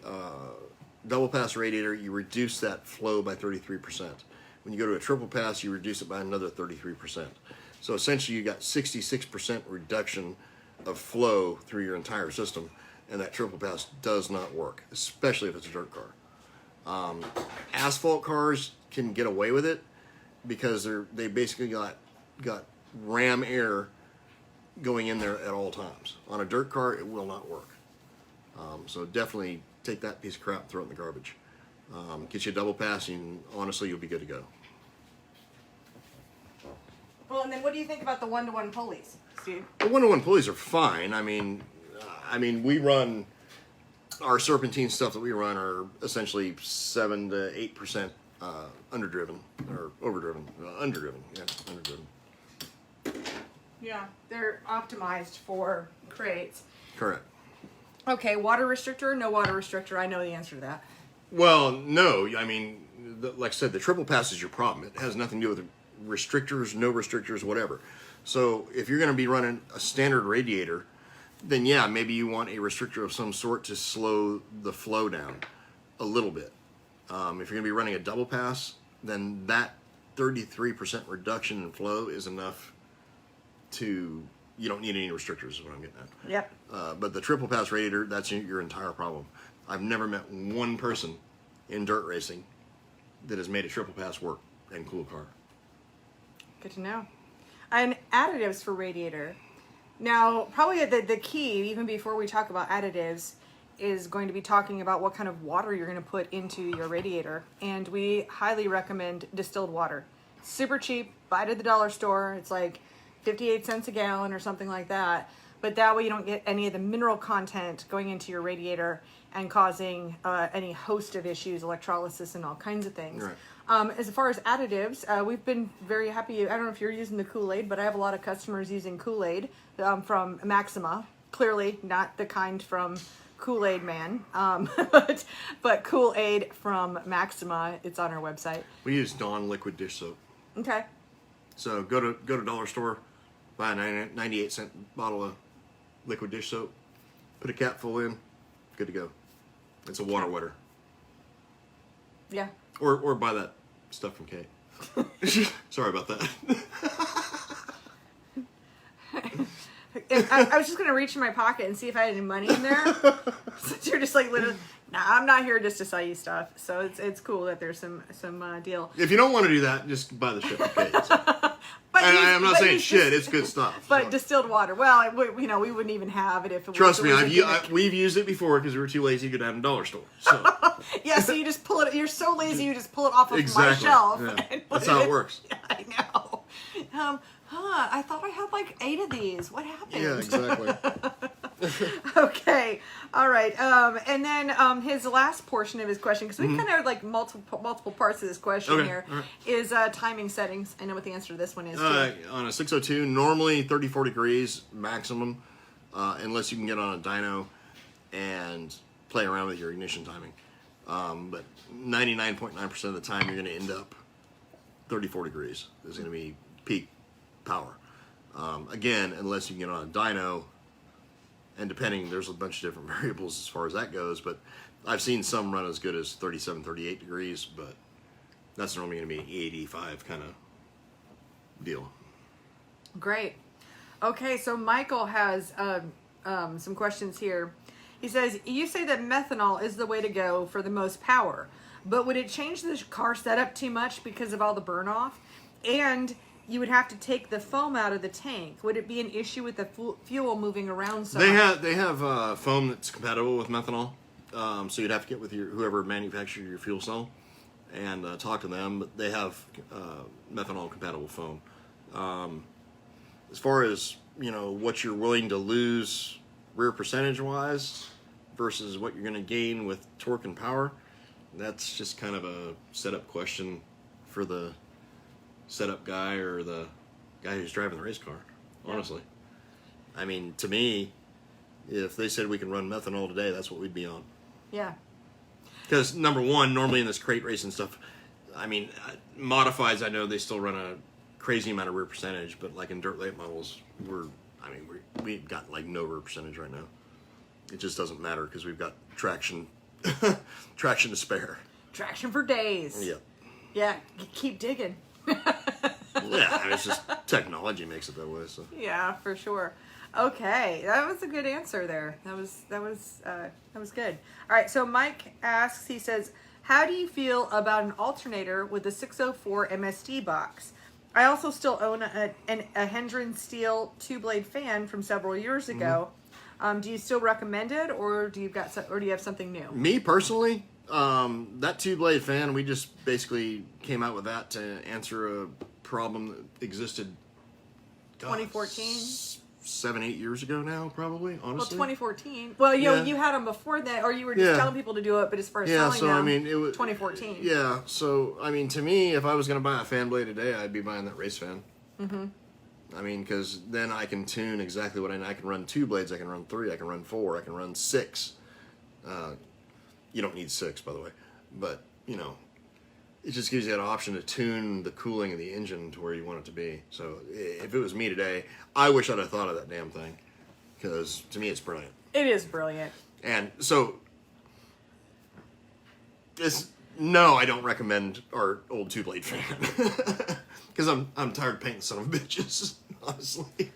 double pass radiator, you reduce that flow by 33%. When you go to a triple pass, you reduce it by another 33%. So essentially you got 66% reduction of flow through your entire system, and that triple pass does not work, especially if it's a dirt car. Asphalt cars can get away with it because they basically got ram air going in there at all times. On a dirt car, it will not work. So definitely take that piece of crap and throw it in the garbage. Get you a double pass, and honestly, you'll be good to go. Well, and then what do you think about the 1-to-1 pulleys, Steve? The 1-to-1 pulleys are fine. I mean, we run our serpentine stuff that we run are essentially 7 to 8% underdriven or overdriven, underdriven. Yeah, underdriven. Yeah, they're optimized for crates. Correct. Okay, water restrictor, no water restrictor. I know the answer to that. Well, no. I mean, like I said, the triple pass is your problem. It has nothing to do with restrictors, no restrictors, whatever. So if you're going to be running a standard radiator, then yeah, maybe you want a restrictor of some sort to slow the flow down a little bit. If you're going to be running a double pass, then that 33% reduction in flow is enough to, you don't need any restrictors is what I'm getting at. Yep. But the triple pass radiator, that's your entire problem. I've never met one person in dirt racing that has made a triple pass work and cool a car. Good to know. And additives for radiator. Now, probably the key, even before we talk about additives, is going to be talking about what kind of water you're going to put into your radiator. And we highly recommend distilled water. Super cheap, buy it at the dollar store. It's like 58 cents a gallon or something like that. But that way you don't get any of the mineral content going into your radiator and causing any host of issues, electrolysis and all kinds of things. Right. As far as additives, we've been very happy. I don't know if you're using the Kool-Aid, but I have a lot of customers using Kool-Aid from Maxima. Clearly not the kind from Kool-Aid Man, but Kool-Aid from Maxima. It's on our website. We use Dawn liquid dish soap. Okay. So go to dollar store, buy a 98-cent bottle of liquid dish soap, put a cap full in, good to go. It's a water wetter. Yeah. Or buy that stuff from Kate. Sorry about that. I was just going to reach in my pocket and see if I had any money in there. Since you're just like literally, nah, I'm not here just to sell you stuff. So it's cool that there's some deal. If you don't want to do that, just buy the shit from Kate. But But I'm not saying shit. It's good stuff. But so. Distilled water. Well, we wouldn't even have it if it Trust me, was we've used it before because we were too lazy to go down to the dollar store. So. Yeah, so you just pull it. You're so lazy, you just pull it off of Exactly. my shelf. Yeah. And That's how it works. Yeah, I know. I thought I had like 8 of these. What happened? Yeah, exactly. Okay, all right. And then his last portion of his question, because we kind of had like multiple parts of this question here, is timing settings. I know what the answer to this one is. On a 602, normally 34 degrees maximum, unless you can get on a dyno and play around with your ignition timing. But 99.9% of the time, you're going to end up 34 degrees. Is going to be peak power. Again, unless you can get on a dyno. And depending, there's a bunch of different variables as far as that goes, but I've seen some run as good as 37, 38 degrees, but that's normally going to be E85 kind of deal. Great. Okay, so Michael has some questions here. He says, you say that methanol is the way to go for the most power, but would it change the car setup too much because of all the burn off? And you would have to take the foam out of the tank. Would it be an issue with the fuel moving around so much? They have foam that's compatible with methanol, so you'd have to get with whoever manufactured your fuel cell and talk to them. But they have methanol compatible foam. As far as what you're willing to lose rear percentage wise versus what you're going to gain with torque and power, that's just kind of a setup question for the setup guy or the guy who's driving the race car, honestly. I mean, to me, if they said we can run methanol today, that's what we'd be on. Yeah. Because number one, normally in this crate racing stuff, I mean, modifieds, I know they still run a crazy amount of rear percentage, but like in dirt late models, we've got like no rear percentage right now. It just doesn't matter because we've got traction, traction to spare. Traction for days. Yeah. Yeah, keep digging. Yeah, it's just technology makes it that way. So yeah, for sure. Okay, that was a good answer there. That was good. All right, so Mike asks. He says, "How do you feel about an alternator with a 604 MSD box? I also still own a Hendren steel 2-blade fan from several years ago. Do you still recommend it, or do you have something new?" Me personally, that 2-blade fan, we just basically came out with that to answer a problem that existed 2014? 7-8 years ago now, probably, honestly. Well, 2014. Well, you had them before that, or you were just telling people to do it, but as far as selling them, I mean, it was 2014. Yeah, so, I mean, to me, if I was going to buy a fan blade today, I'd be buying that race fan. Mm-hmm. I mean, because then I can tune exactly what I can run 2 blades, I can run 3, I can run 4, I can run 6. You don't need 6, by the way, but, it just gives you that option to tune the cooling of the engine to where you want it to be. So if it was me today, I wish I'd have thought of that damn thing, because to me it's brilliant. It is brilliant. And so, no, I don't recommend our old 2-blade fan, because I'm tired of painting son of bitches, honestly.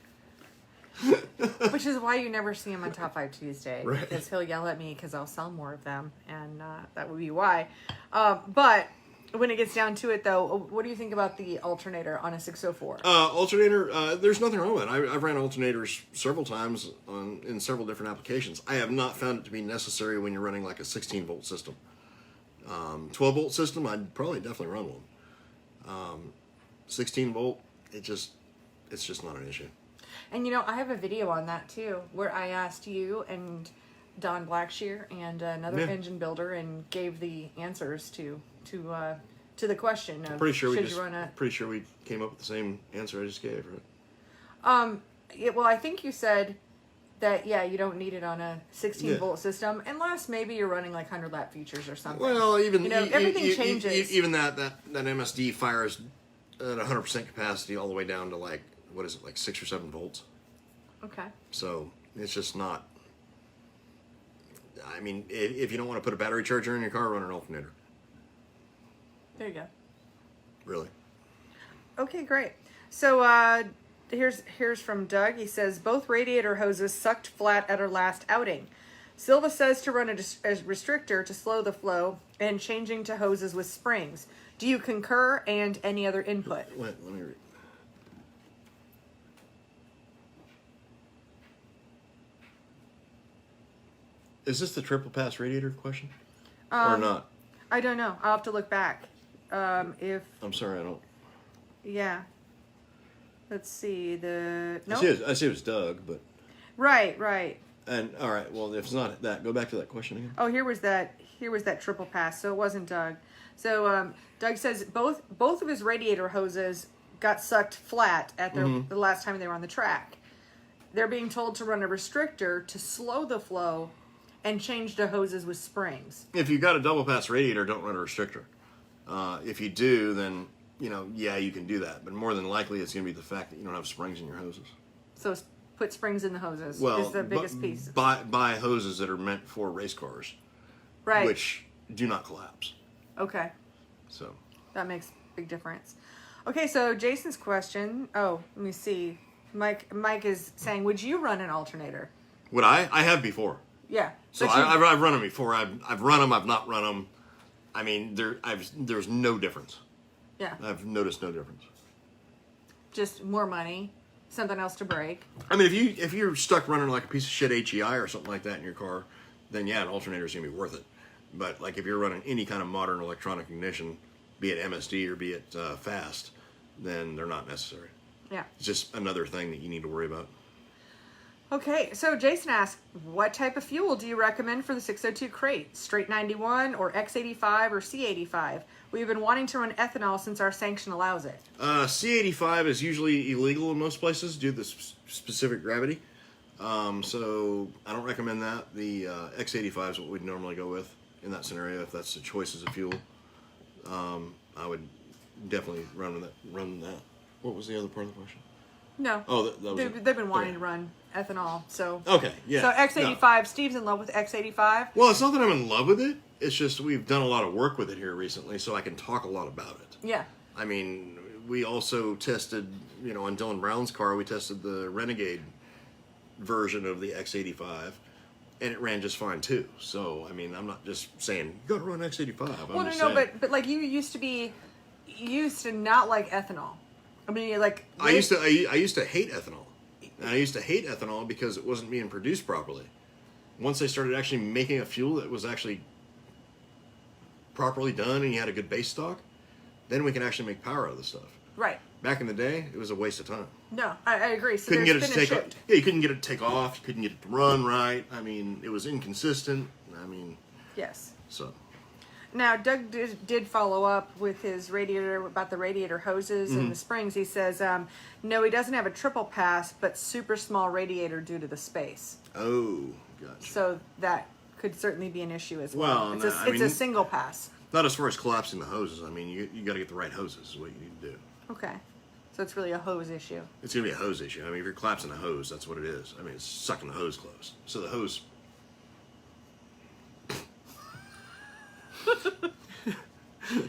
Which is why you never see him on Top 5 Tuesday. Right. Because he'll yell at me because I'll sell more of them, and that would be why. But when it gets down to it, though, what do you think about the alternator on a 604? Alternator, there's nothing wrong with it. I've ran alternators several times in several different applications. I have not found it to be necessary when you're running like a 16-volt system. 12-volt system, I'd probably definitely run one. 16-volt, it's just not an issue. And I have a video on that too, where I asked you and Don Blackshear and another engine builder and gave the answers to the question of pretty sure we came up with the same answer I just gave, right? Well, I think you said that you don't need it on a 16-volt system unless maybe you're running like 100 lap features or something. Well, even everything changes. Even that MSD fires at 100% capacity all the way down to like 6 or 7 volts. Okay. So it's just not. I mean, if you don't want to put a battery charger in your car, run an alternator. There you go. Really? Okay, great. So here's from Doug. He says, both radiator hoses sucked flat at our last outing. Silva says to run a restrictor to slow the flow and changing to hoses with springs. Do you concur, and any other input? Wait, let me read. Is this the triple pass radiator question? Or not? I don't know. I'll have to look back. If I'm sorry, I don't. Yeah. Let's see. I see it was Doug, but. Right. And all right, well, if it's not that, go back to that question again. Oh, here was that triple pass. So it wasn't Doug. So Doug says both of his radiator hoses got sucked flat at the last time they were on the track. They're being told to run a restrictor to slow the flow and change the hoses with springs. If you got a double pass radiator, don't run a restrictor. If you do, then yeah, you can do that. But more than likely, it's going to be the fact that you don't have springs in your hoses. So put springs in the hoses. Well, is the biggest piece. Buy hoses that are meant for race cars, right? Which do not collapse. Okay. So that makes a big difference. Okay, so Jason's question. Oh, let me see. Mike is saying, would you run an alternator? Would I? I have before. Yeah. So I've run them before. I've run them. I've not run them. I mean, there's no difference. Yeah. I've noticed no difference. Just more money, something else to break. I mean, if you're stuck running like a piece of shit HEI or something like that in your car, then yeah, an alternator is gonna be worth it. But like if you're running any kind of modern electronic ignition, be it MSD or be it fast, then they're not necessary. Yeah. It's just another thing that you need to worry about. Okay, so Jason asked, what type of fuel do you recommend for the 602 crate? Straight 91 or X85 or C85? We've been wanting to run ethanol since our sanction allows it. C85 is usually illegal in most places due to the specific gravity. So I don't recommend that. The X85 is what we'd normally go with in that scenario if that's the choice as a fuel. I would definitely run that. What was the other part of the question? No. Oh, that was they've been wanting to run ethanol, so. Okay, yeah. So X85, no. Steve's in love with X85. Well, it's not that I'm in love with it. It's just we've done a lot of work with it here recently, so I can talk a lot about it. Yeah. I mean, we also tested, on Dylan Brown's car, we tested the Renegade version of the X85, and it ran just fine too. So, I mean, I'm not just saying, you gotta run X85. Well, no, but like you used to not like ethanol. I mean, like I used to hate ethanol, and I used to hate ethanol because it wasn't being produced properly. Once they started actually making a fuel that was actually properly done, and you had a good base stock, then we can actually make power out of the stuff. Right. Back in the day, it was a waste of time. No, I agree. So couldn't get it to take off. Yeah, you couldn't get it to take off. You couldn't get it to run right. I mean, it was inconsistent. I mean, yes. So. Now, Doug did follow up with his radiator about the radiator hoses and the springs. He says, no, he doesn't have a triple pass, but super small radiator due to the space. Oh, gotcha. So that could certainly be an issue as well. Well, it's a single pass. Not as far as collapsing the hoses. I mean, you got to get the right hoses is what you need to do. Okay. So it's really a hose issue. It's going to be a hose issue. I mean, if you're collapsing a hose, that's what it is. I mean, it's sucking the hose closed. So the hose...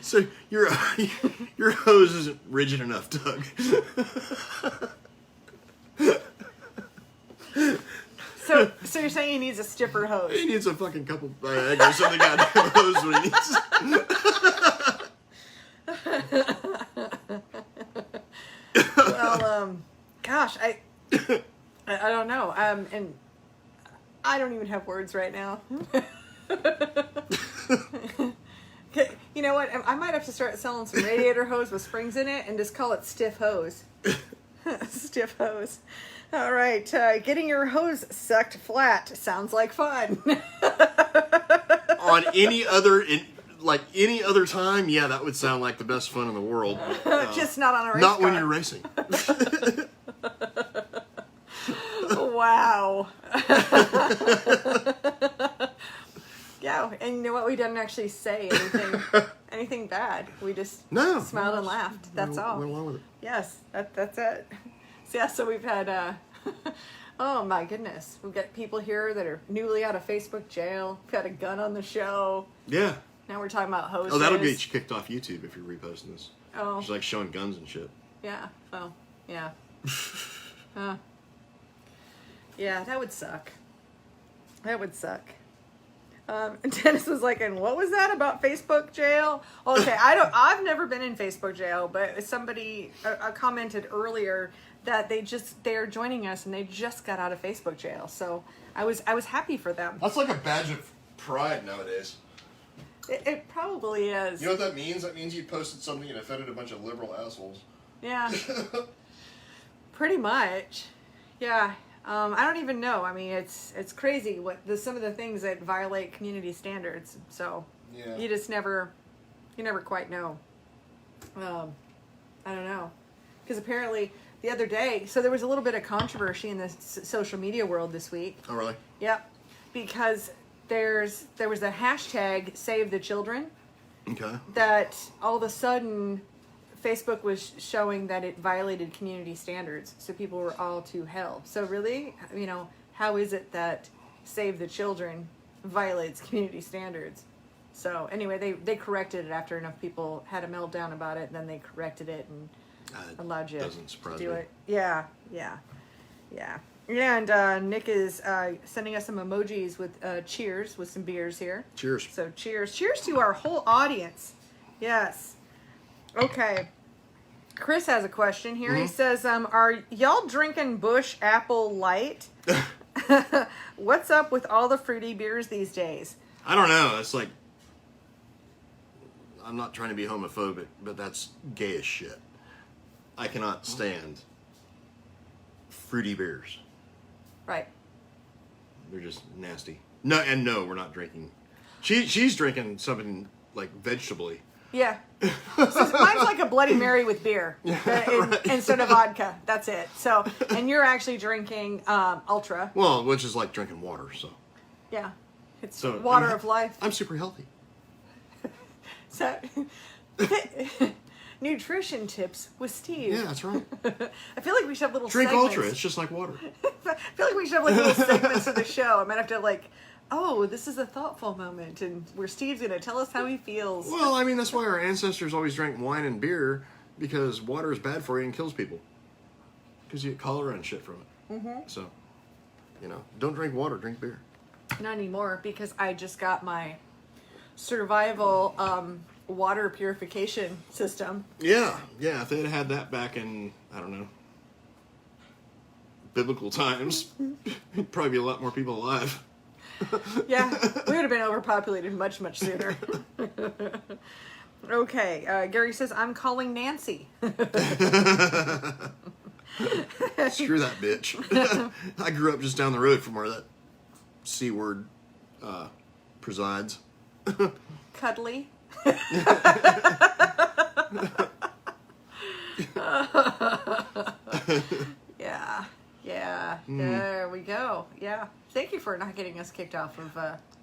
So your hose isn't rigid enough, Doug. So you're saying he needs a stiffer hose? He needs a fucking couple bags or something. Goddamn hose when he needs. Well, gosh, I don't know. And I don't even have words right now. You know what? I might have to start selling some radiator hose with springs in it and just call it stiff hose. Stiff hose. All right. Getting your hose sucked flat sounds like fun. On any other time, yeah, that would sound like the best fun in the world. Just not on a race Not car. when you're racing. Wow. Yeah, and you know what? We didn't actually say anything bad. We just smiled and laughed. That's all. Went along with it. Yes, that's it. So, yeah, so we've had, oh my goodness, we've got people here that are newly out of Facebook jail. We've got a gun on the show. Yeah. Now we're talking about hoses. Oh, that'll get you kicked off YouTube if you're reposting this. Oh. It's like showing guns and shit. Yeah. Well, yeah. Yeah, that would suck. That would suck. Dennis was like, and what was that about Facebook jail? Okay, I've never been in Facebook jail, but somebody commented earlier that they're joining us and they just got out of Facebook jail. So I was happy for them. That's like a badge of pride nowadays. It probably is. You know what that means? That means you posted something and offended a bunch of liberal assholes. Yeah. Pretty much. Yeah. I don't even know. I mean, it's crazy some of the things that violate community standards. So yeah. you never quite know. I don't know, because apparently the other day, so there was a little bit of controversy in the social media world this week. Oh, really? Yep, because there was a hashtag Save the Children. Okay. That all of a sudden Facebook was showing that it violated community standards, so people were all to hell. So really, how is it that Save the Children violates community standards? So anyway, they corrected it after enough people had a meltdown about it, and then they corrected it and allowed you to do it. Yeah. And Nick is sending us some emojis with cheers with some beers here. Cheers. So cheers to our whole audience. Yes. Okay. Chris has a question here. He says, are y'all drinking Busch Apple Light? What's up with all the fruity beers these days? I don't know. It's like, I'm not trying to be homophobic, but that's gay as shit. I cannot stand fruity beers. Right. They're just nasty. No, we're not drinking. She's drinking something like vegetable-y. Yeah. So mine's like a Bloody Mary with beer instead of vodka. That's it. So, and you're actually drinking Ultra. Well, which is like drinking water, so. Yeah. It's water of life. I'm super healthy. So, nutrition tips with Steve. Yeah, that's right. I feel like we should have little Drink segments. Ultra. It's just like water. I feel like we should have like little segments of the show. I might have to this is a thoughtful moment, and where Steve's going to tell us how he feels. Well, I mean, that's why our ancestors always drank wine and beer, because water is bad for you and kills people. Because you get cholera and shit from it. Mm-hmm. So, don't drink water, drink beer. Not anymore, because I just got my survival water purification system. Yeah. If they had that back in, I don't know, biblical times, there'd probably be a lot more people alive. Yeah, we would have been overpopulated much, much sooner. Okay, Gary says, I'm calling Nancy. Screw that bitch. I grew up just down the road from where that C word presides. Cuddly. Yeah. There we go. Yeah. Thank you for not getting us kicked off of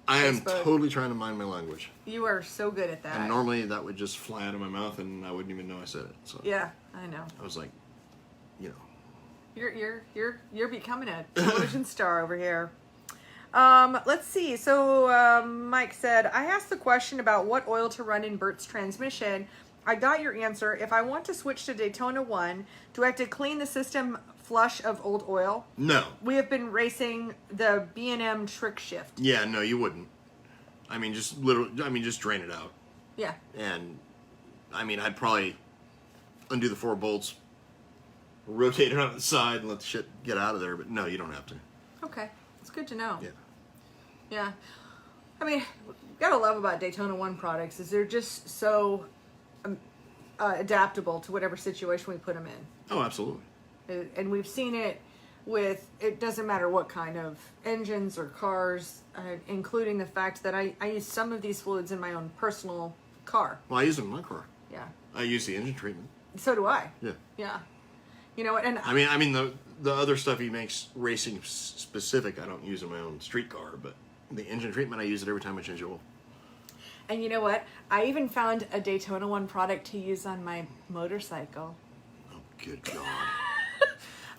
I am Facebook. totally trying to mind my language. You are so good at that. And normally that would just fly out of my mouth and I wouldn't even know I said it. So yeah, I know. I was like, You're becoming a television star over here. Let's see. So Mike said, I asked the question about what oil to run in Bert's transmission. I got your answer. If I want to switch to Daytona 1, do I have to clean the system flush of old oil? No. We have been racing the B&M trick shift. Yeah, no, you wouldn't. I mean, just drain it out. Yeah. And, I mean, I'd probably undo the 4 bolts, rotate it on the side, and let the shit get out of there. But no, you don't have to. Okay. It's good to know. Yeah. Yeah. I mean, what you gotta love about Daytona 1 products is they're just so adaptable to whatever situation we put them in. Oh, absolutely. And we've seen it with, it doesn't matter what kind of engines or cars, including the fact that I use some of these fluids in my own personal car. Well, I use them in my car. Yeah. I use the engine treatment. So do I. Yeah. Yeah. You know what? And I mean the other stuff he makes racing specific, I don't use in my own street car, but the engine treatment, I use it every time I change oil. And you know what? I even found a Daytona 1 product to use on my motorcycle. Oh, good God.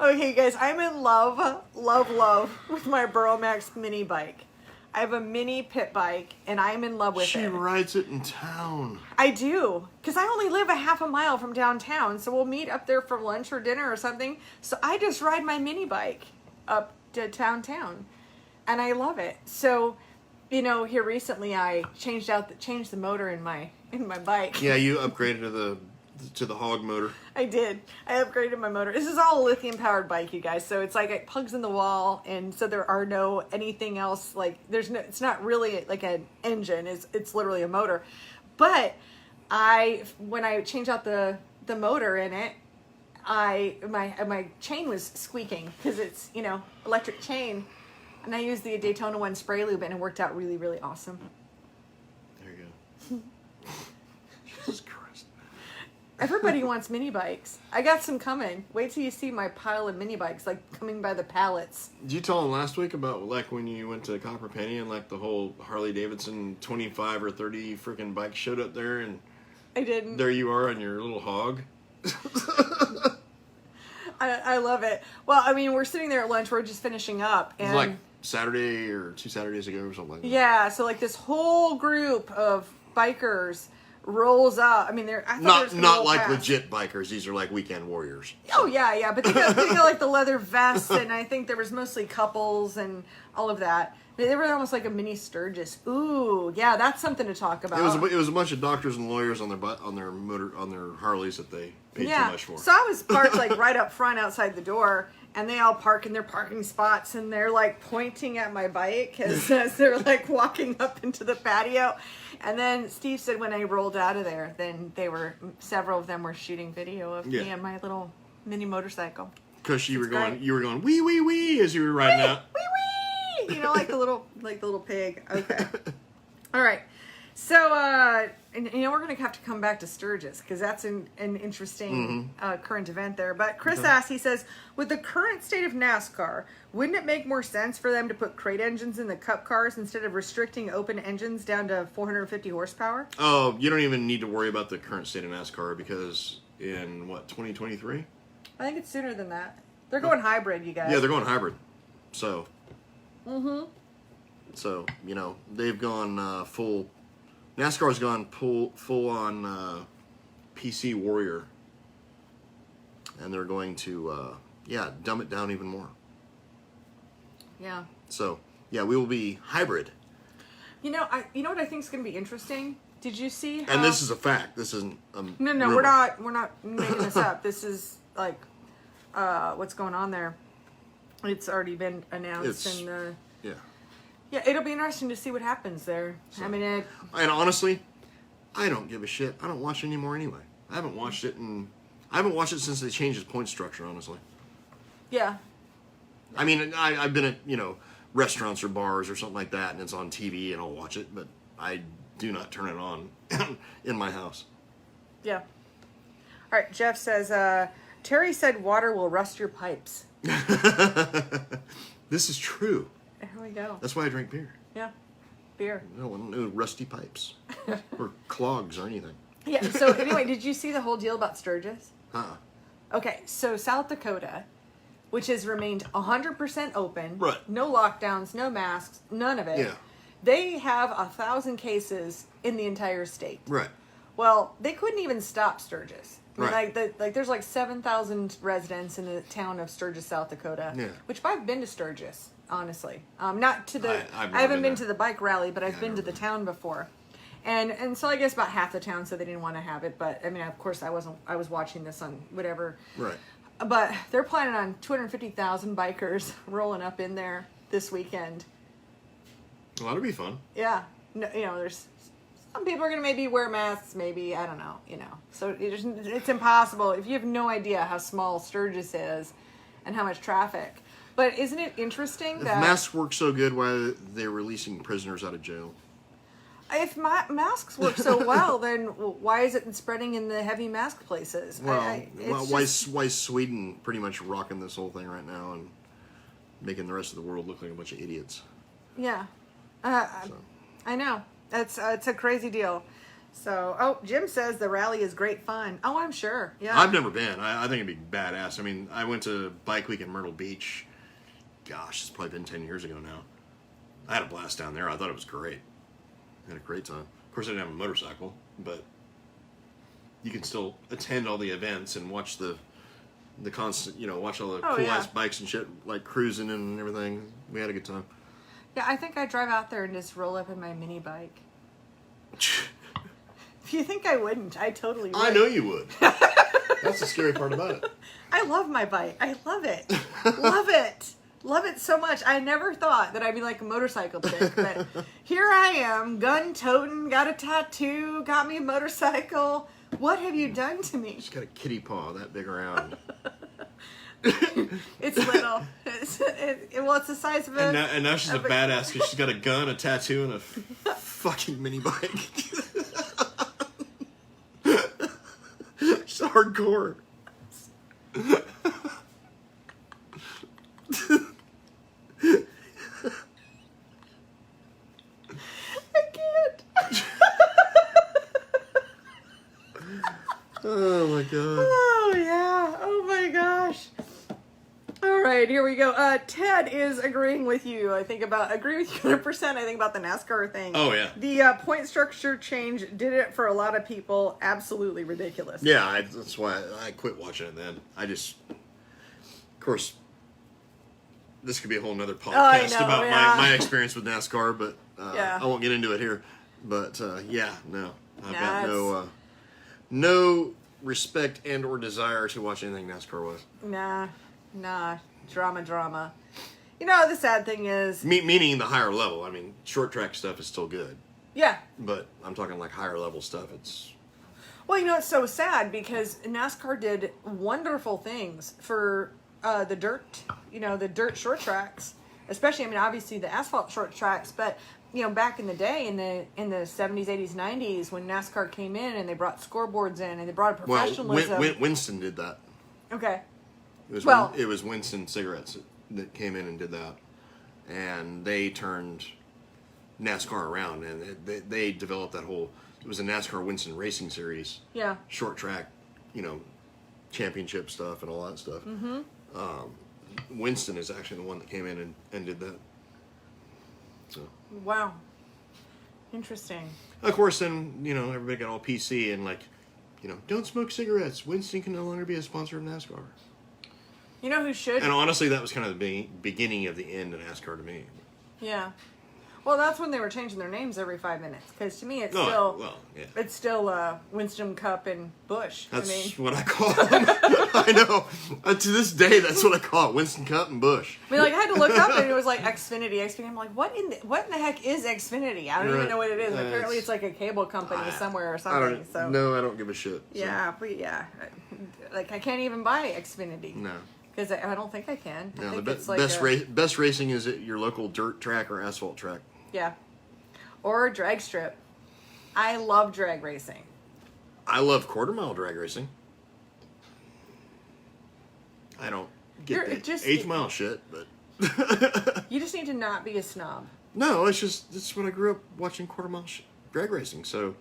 Okay, guys, I'm in love with my Burromax mini bike. I have a mini pit bike, and I'm in love with it. She rides it in town. I do, because I only live a half a mile from downtown, so we'll meet up there for lunch or dinner or something. So I just ride my mini bike up to downtown, and I love it. So here recently I changed the motor in my bike. Yeah, you upgraded to the hog motor. I did. I upgraded my motor. This is all a lithium powered bike, you guys. So it's like it plugs in the wall, and so there are no anything else. Like it's not really like an engine. It's literally a motor. But when I changed out the motor in it, my chain was squeaking because it's electric chain, and I used the Daytona 1 spray lube, and it worked out really, really awesome. There you go. Jesus Christ. Everybody wants mini bikes. I got some coming. Wait till you see my pile of mini bikes, like coming by the pallets. Did you tell them last week about like when you went to Copper Penny and like the whole Harley Davidson 25 or 30 freaking bikes showed up there, and I didn't. There you are on your little hog. I love it. Well, I mean, we're sitting there at lunch. We're just finishing up, and it was like Saturday or 2 Saturdays ago or something like that. Yeah, so like this whole group of bikers rolls up. I mean, not like legit bikers. These are like weekend warriors. Oh yeah, but they got like the leather vests, and I think there was mostly couples and all of that. They were almost like a mini Sturgis. Ooh, yeah, that's something to talk about. It was a bunch of doctors and lawyers on their Harleys that they paid too much for. So I was parked like right up front outside the door, and they all park in their parking spots, and they're like pointing at my bike as they're like walking up into the patio. And then Steve said when I rolled out of there, then several of them were shooting video of me and my little mini motorcycle. Because you were going wee wee wee as you were riding out. Wee wee, like the little pig. Okay, all right. So and we're gonna have to come back to Sturgis because that's an interesting current event there. But Chris asks, he says, with the current state of NASCAR, wouldn't it make more sense for them to put crate engines in the Cup cars instead of restricting open engines down to 450 horsepower? Oh, you don't even need to worry about the current state of NASCAR because in 2023? I think it's sooner than that. They're going hybrid, you guys. Yeah, they're going hybrid. So. So they've gone full. NASCAR's gone full on PC warrior, and they're going to dumb it down even more. Yeah. So we will be hybrid. You know what I think is going to be interesting. Did you see? And this is a fact. This isn't. No, rumor. we're not making this up. This is like what's going on there. It's already been announced, yeah, it'll be interesting to see what happens there. So, I mean, and honestly, I don't give a shit. I don't watch it anymore anyway. I haven't watched it since they changed the point structure. Honestly. Yeah. I mean, I've been at restaurants or bars or something like that, and it's on TV, and I'll watch it, but I do not turn it on in my house. Yeah. All right. Jeff says Terry said water will rust your pipes. This is true. There we go. That's why I drink beer. Yeah, beer. No rusty pipes or clogs or anything. Yeah. So anyway, did you see the whole deal about Sturgis? Okay, so South Dakota, which has remained 100% open, right? No lockdowns, no masks, none of it. Yeah. They have 1,000 cases in the entire state. Right. Well, they couldn't even stop Sturgis. I mean, right. There's like 7,000 residents in the town of Sturgis, South Dakota. Yeah. Which I've been to Sturgis, honestly. Not to the. I haven't been there. to the bike rally, but I've been to the town before. And so I guess about half the town said they didn't want to have it, but I mean, of course, I was watching this on whatever. Right. But they're planning on 250,000 bikers rolling up in there this weekend. Well, that'll be fun. Yeah. No, there's some people are going to maybe wear masks, maybe, I don't know, So it's impossible if you have no idea how small Sturgis is and how much traffic. But isn't it interesting if that masks work so good, why are they releasing prisoners out of jail? If masks work so well, then why is it spreading in the heavy mask places? Well, why is Sweden pretty much rocking this whole thing right now and making the rest of the world look like a bunch of idiots? Yeah. I know. It's a crazy deal. So, Jim says the rally is great fun. Oh, I'm sure. Yeah. I've never been. I think it'd be badass. I mean, I went to Bike Week in Myrtle Beach. Gosh, it's probably been 10 years ago now. I had a blast down there. I thought it was great. I had a great time. Of course, I didn't have a motorcycle, but you can still attend all the events and watch the constant, watch all the cool ass bikes and shit, like cruising and everything. We had a good time. Yeah, I think I drive out there and just roll up in my mini bike. If you think I wouldn't, I totally would. I know you would. That's the scary part about it. I love my bike. I love it. Love it. Love it so much. I never thought that I'd be like a motorcycle chick, but here I am, gun toting, got a tattoo, got me a motorcycle. What have you done to me? She's got a kitty paw that big around. It's little. Well, it's the size of a... And now she's a badass because she's got a gun, a tattoo, and a fucking mini bike. She's hardcore. I can't. Oh my god. Oh yeah. Oh my gosh. All right, here we go. Ted is agreeing with you. Agree with you 100%. I think about the NASCAR thing. Oh yeah. The point structure change did it for a lot of people. Absolutely ridiculous. Yeah, that's why I quit watching it then. Of course, this could be a whole nother podcast about my experience with NASCAR, but I won't get into it here. But I've got no respect and or desire to watch anything NASCAR was. Nah, drama. You know, the sad thing is... Meaning the higher level. I mean, short track stuff is still good. Yeah. But I'm talking like higher level stuff. It's... Well, you know, it's so sad because NASCAR did wonderful things for the dirt short tracks. Especially, I mean, obviously the asphalt short tracks, but... You know, back in the day, in the 70s, 80s, 90s, when NASCAR came in and they brought scoreboards in and they brought a professionalism. Well, Winston did that. Okay. It was Winston Cigarettes that came in and did that, and they turned NASCAR around, and they developed that whole. It was a NASCAR Winston Racing Series. Yeah. Short track, championship stuff and all that stuff. Mm-hmm. Winston is actually the one that came in and did that. So. Wow. Interesting. Of course, then, everybody got all PC and don't smoke cigarettes. Winston can no longer be a sponsor of NASCAR. You know who should? And honestly, that was kind of the beginning of the end of NASCAR to me. Yeah. Well, that's when they were changing their names every 5 minutes. Because to me, it's still Winston, Cup, and Bush. That's what I call them. I know. To this day, that's what I call it. Winston, Cup, and Bush. I mean, I had to look up, and it was like Xfinity. I'm like, what in the heck is Xfinity? I don't even know what it is. Apparently, it's like a cable company somewhere or something. No, I don't give a shit. Yeah, but I can't even buy Xfinity. No. Because I don't think I can. No, the best racing is at your local dirt track or asphalt track. Yeah. Or a drag strip. I love drag racing. I love quarter-mile drag racing. I don't get the eighth-mile shit, but... You just need to not be a snob. No, it's when I grew up watching quarter-mile drag racing, so...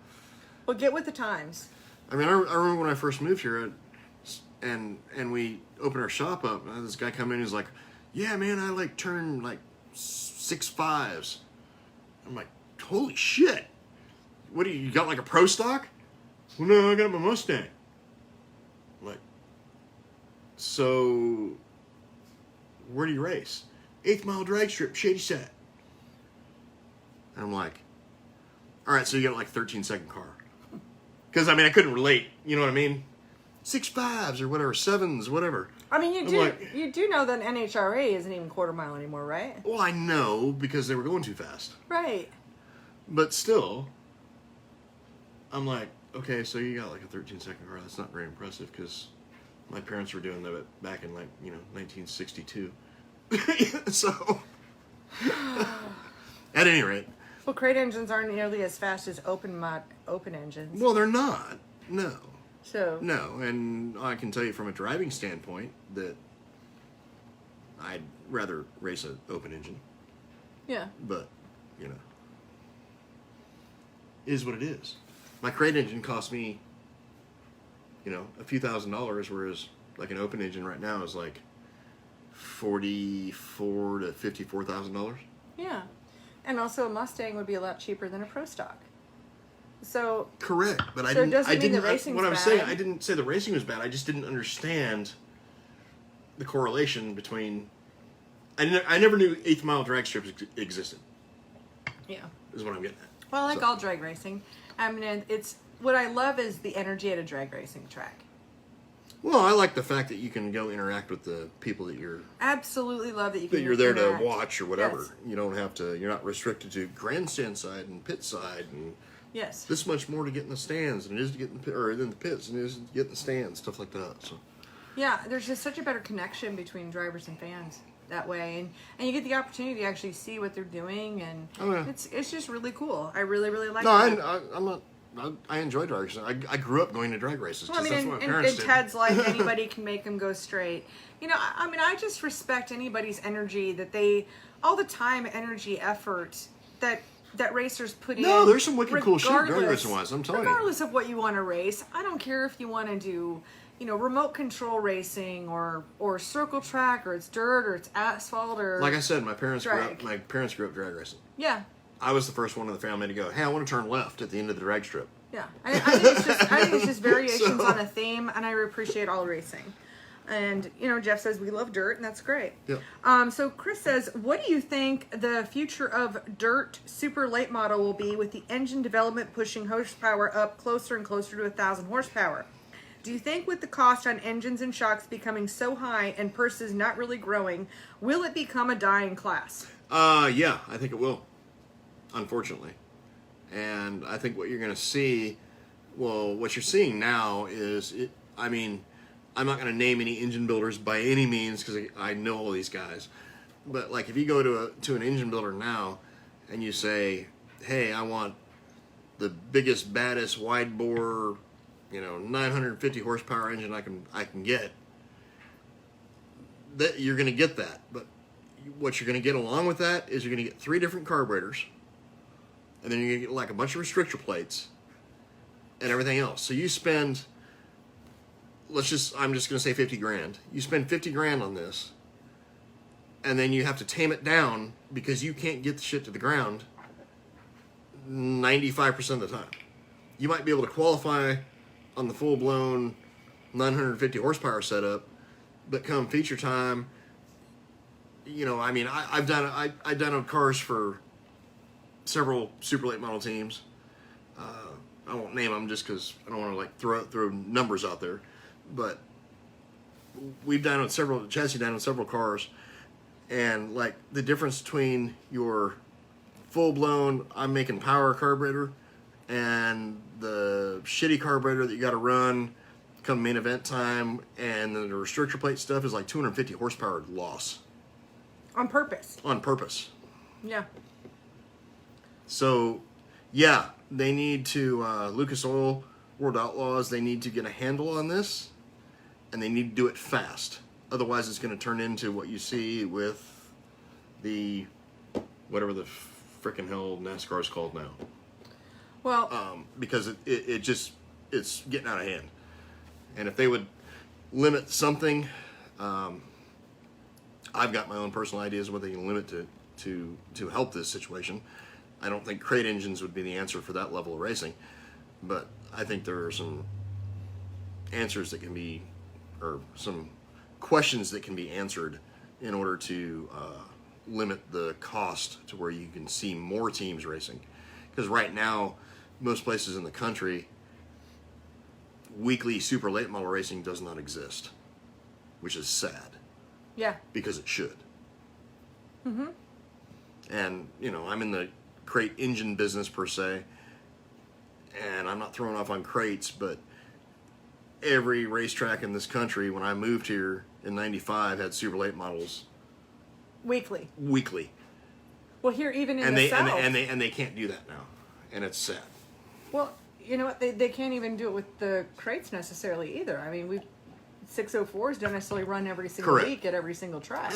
Well, get with the times. I mean, I remember when I first moved here, and we opened our shop up, and this guy come in, he's like, yeah, man, I turn 6.5s. I'm like, holy shit. What do you got, a pro stock? Well, no, I got my Mustang. I'm like, so where do you race? 8th Mile Drag Strip, Shady Set. And I'm like, all right, so you got 13-second car. Because, I couldn't relate, you know what I mean? 6.5s or whatever, 7s, whatever. I mean, you do know that NHRA isn't even quarter mile anymore, right? Well, I know because they were going too fast. Right. But still, I'm like, okay, so you got a 13-second car. That's not very impressive because my parents were doing that back in 1962. So, at any rate. Well, crate engines aren't nearly as fast as open engines. Well, they're not. No. So. No, and I can tell you from a driving standpoint that I'd rather race an open engine. Yeah. But, is what it is. My crate engine cost me, a few $1,000s, whereas an open engine right now is $44,000 to $54,000. Yeah. And also a Mustang would be a lot cheaper than a Pro Stock. So correct, but I didn't. What I'm saying, I didn't say the racing was bad. I just didn't understand the correlation between I never knew eighth mile drag strips existed. Yeah. Is what I'm getting at. Well, I like all drag racing. I mean, it's what I love is the energy at a drag racing track. Well, I like the fact that you can go interact with the people that you're absolutely love that you can that you're there interact. to watch or whatever. Yes. You don't have to. You're not restricted to grandstand side and pit side and Yes. this much more to get in the stands than it is to get in the pit, or in the pits than it is to get in the stands, stuff like that. So. Yeah, there's just such a better connection between drivers and fans that way, and you get the opportunity to actually see what they're doing, and it's just really cool. I really like. No, that. I'm not. I enjoy drag racing. I grew up going to drag races Well, I because mean, that's what my parents did. Ted's like anybody can make them go straight. You know, I mean, I just respect anybody's energy that they, all the time, energy, effort that racers put in. No, there's some wicked cool shit drag racing wise. I'm telling you. Regardless of what you want to race, I don't care if you want to do, you know, remote control racing or circle track or it's dirt or it's asphalt or. Like I said, my parents grew drag. up. My parents grew up drag racing. Yeah. I was the first one in the family to go, hey, I want to turn left at the end of the drag strip. Yeah, I think it's just variations on a theme, and I appreciate all racing. And you know, Jeff says we love dirt, and that's great. Yeah. So Chris says, what do you think the future of dirt super late model will be with the engine development pushing horsepower up closer and closer to 1,000 horsepower? Do you think with the cost on engines and shocks becoming so high and purses not really growing, will it become a dying class? Yeah, I think it will. Unfortunately. And I think what you're going to see, well, what you're seeing now is, I mean, I'm not going to name any engine builders by any means because I know all these guys. But like if you go to an engine builder now and you say, hey, I want the biggest, baddest, wide bore, 950 horsepower engine I can get, that you're going to get that. But what you're going to get along with that is you're going to get 3 different carburetors. And then you're going to get like a bunch of restrictor plates and everything else. So you spend, I'm just going to say 50 grand. You spend 50 grand on this. And then you have to tame it down because you can't get the shit to the ground 95% of the time. You might be able to qualify on the full-blown 950 horsepower setup, but come feature time, I mean, I've done cars for several super late model teams. I won't name them just because I don't want to throw numbers out there, but we've done chassis down on several cars, and like the difference between your full blown I'm making power carburetor and the shitty carburetor that you got to run come main event time, and then the restrictor plate stuff is like 250 horsepower loss On purpose. Yeah. So, yeah, they need to, Lucas Oil, World Outlaws, they need to get a handle on this, and they need to do it fast. Otherwise, it's going to turn into what you see with the, whatever the frickin' hell NASCAR is called now. Well, because it's getting out of hand. And if they would limit something, I've got my own personal ideas of what they can limit to help this situation. I don't think crate engines would be the answer for that level of racing, but I think there are some answers that can be, or some questions that can be answered in order to limit the cost to where you can see more teams racing. Because right now, most places in the country, weekly super late model racing does not exist, which is sad. yeah. Because it should. Mm-hmm. And, I'm in the crate engine business per se, and I'm not throwing off on crates, but every racetrack in this country when I moved here in 95 had super late models Weekly. Well, here even in the South. and they can't do that now, and it's sad. Well, you know what? They can't even do it with the crates necessarily either. I mean, 604s don't necessarily run every single Correct. week at every single track.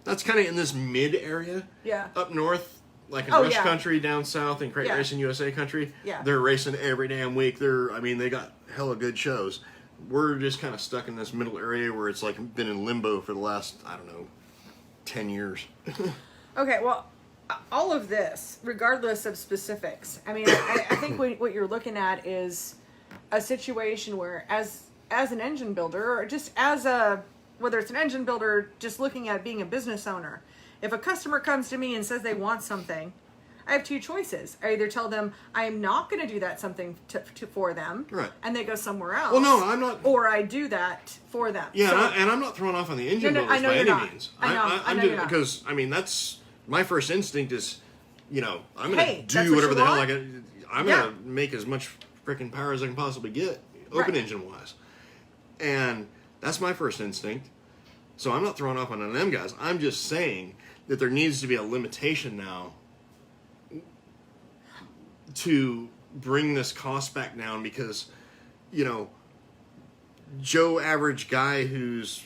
That's kind of in this mid area. Yeah. Up north, like in Oh, Rush yeah. Country, down south in Crate Yeah. Racing USA country, Yeah. they're racing every damn week. They got hella good shows. We're just kind of stuck in this middle area where it's like been in limbo for the last, 10 years. Okay, well, all of this, regardless of specifics, I mean, I think what you're looking at is a situation where, as an engine builder, or just as a whether it's an engine builder, just looking at being a business owner. If a customer comes to me and says they want something, I have two choices. I either tell them I am not going to do that something for them, right, and they go somewhere else. Well, no, I'm not. Or I do that for them. Yeah, so, and I'm not throwing off on the engine builders by any means. I know you're not. Because I mean, that's my first instinct is, I'm going to that's do what whatever you the hell want? I'm going to make as much freaking power as I can possibly get, open engine wise, and that's my first instinct. So I'm not throwing off on them guys. I'm just saying that there needs to be a limitation now to bring this cost back down, because, Joe average guy who's,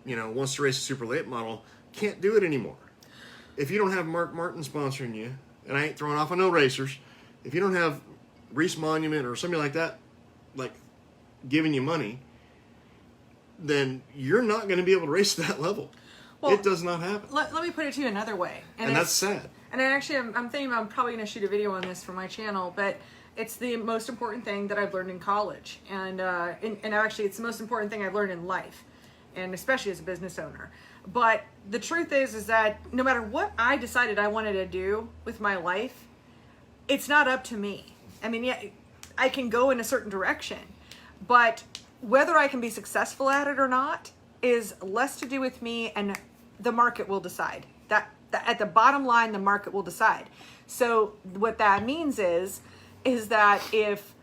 wants to race a super late model can't do it anymore. If you don't have Mark Martin sponsoring you, and I ain't throwing off on no racers, if you don't have Reese Monument or somebody like that, like, giving you money, then you're not going to be able to race that level. Well, it does not happen. Let me put it to you another way. And that's sad. And I'm thinking I'm probably going to shoot a video on this for my channel, but it's the most important thing that I've learned in college. And actually, it's the most important thing I've learned in life, and especially as a business owner. But the truth is that no matter what I decided I wanted to do with my life, it's not up to me. I mean, yeah, I can go in a certain direction, but whether I can be successful at it or not is less to do with me, and the market will decide. That at the bottom line, the market will decide. So what that means is that if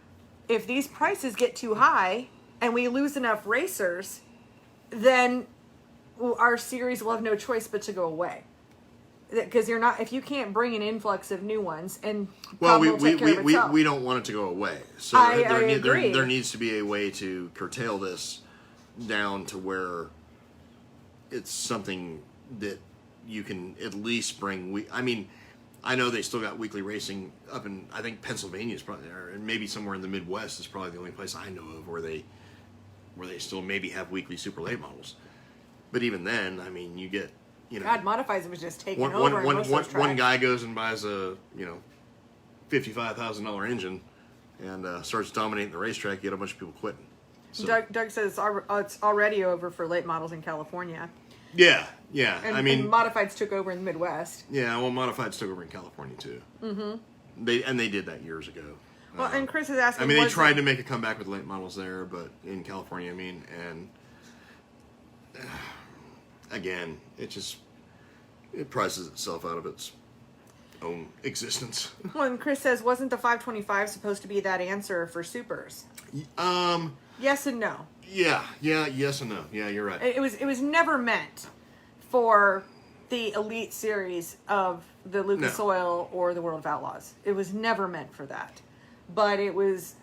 these prices get too high and we lose enough racers, then our series will have no choice but to go away. Because if you can't bring an influx of new ones, and we don't want it to go away. So I agree. There needs to be a way to curtail this down to where it's something that you can at least bring. I mean, I know they still got weekly racing up in, I think Pennsylvania is probably there, and maybe somewhere in the Midwest is probably the only place I know of where they still maybe have weekly super late models. But even then, I mean, you get, God, Modifies was just taken over. One guy goes and buys a $55,000 engine and starts dominating the racetrack. You get a bunch of people quitting. So. Doug says it's already over for late models in California. Yeah. And, I mean, and Modifieds took over in the Midwest. Yeah, well, Modifieds took over in California too. Mm-hmm. They did that years ago. Well, and Chris is asking. I mean, they tried to make a comeback with late models there, but in California, and again, it prices itself out of its own existence. Well, and Chris says, wasn't the 525 supposed to be that answer for supers? Yes and no. Yeah, yes and no. Yeah, you're right. It was never meant for the elite series of the Lucas Oil or the World of Outlaws. It was never meant for that. But it was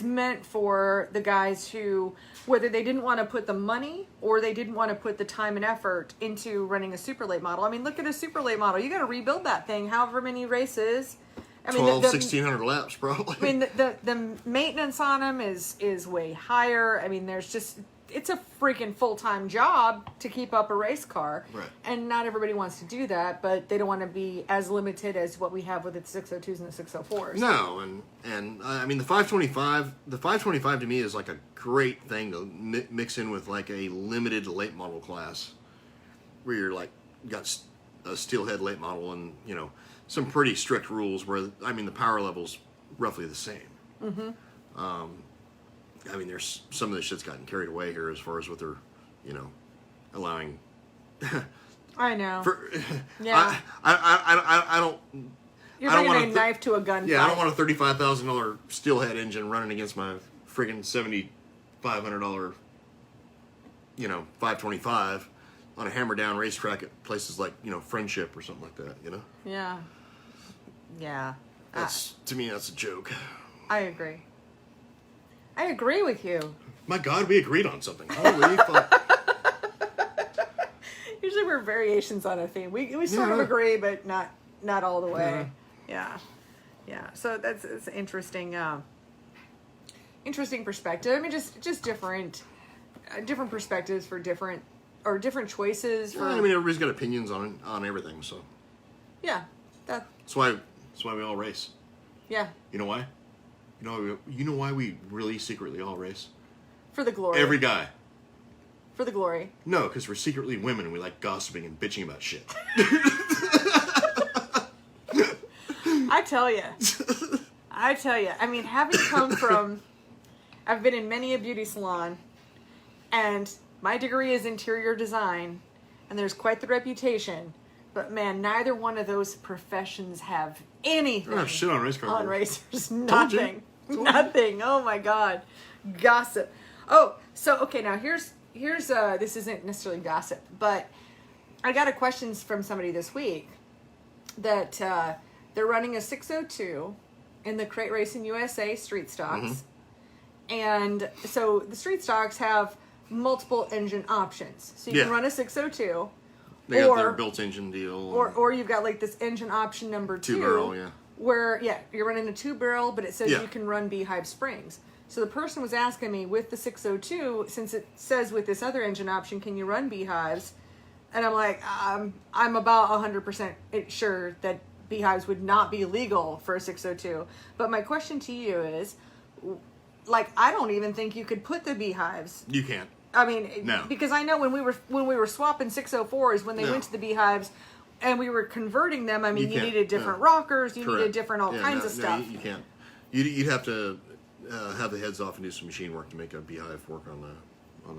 meant for the guys who, whether they didn't want to put the money or they didn't want to put the time and effort into running a super late model. I mean, look at a super late model. You got to rebuild that thing however many races. I mean, 1,600 laps probably. I mean, the maintenance on them is way higher. I mean, it's a freaking full-time job to keep up a race car. Right. And not everybody wants to do that, but they don't want to be as limited as what we have with the 602s and the 604s. No, and I mean, the 525 to me is like a great thing to mix in with like a limited late model class where you're like, got a steelhead late model and, some pretty strict rules where, I mean, the power level's roughly the same. Mm-hmm. I mean, there's some of this shit's gotten carried away here as far as what they're, allowing. I know. Yeah. I don't. You're bringing a knife to a gunfight. Yeah, I don't want a $35,000 steelhead engine running against my friggin' $7,500, 525 on a hammer down racetrack at places like, Friendship or something like that, Yeah. Yeah. To me, that's a joke. I agree. I agree with you. My God, we agreed on something. Holy fuck. Usually we're variations on a theme. We sort of agree, but not all the way. Yeah. So it's interesting. Interesting perspective. I mean, just different perspectives for different choices. For I mean, everybody's got opinions on everything. So. Yeah. That's why we all race. Yeah. You know why? You know why we really secretly all race? For the glory. Every guy. For the glory. No, because we're secretly women and we like gossiping and bitching about shit. I tell you. I mean, having come from... I've been in many a beauty salon, and my degree is interior design, and there's quite the reputation. But man, neither one of those professions have anything Oh, shit on race car. on racers. Nothing. Nothing. Oh my God. Gossip. Oh, so okay, now here's this isn't necessarily gossip, but I got a question from somebody this week that they're running a 602 in the Crate Racing USA street stocks. And so the street stocks have multiple engine options. So you can run a 602. They got their built engine deal. Or you've got like this engine option number 2. 2-barrel, yeah. Where, you're running a 2-barrel, but it says you can run beehive springs. So the person was asking me, with the 602, since it says with this other engine option, can you run beehives? And I'm like, I'm about 100% sure that beehives would not be legal for a 602. But my question to you is, like, I don't even think you could put the beehives. You can't. I mean, no. Because I know when we were swapping 604s, when they went to the beehives, and we were converting them, I mean, you needed different rockers, you needed different all kinds of stuff. No, you can't. You'd have to have the heads off and do some machine work to make a beehive work on a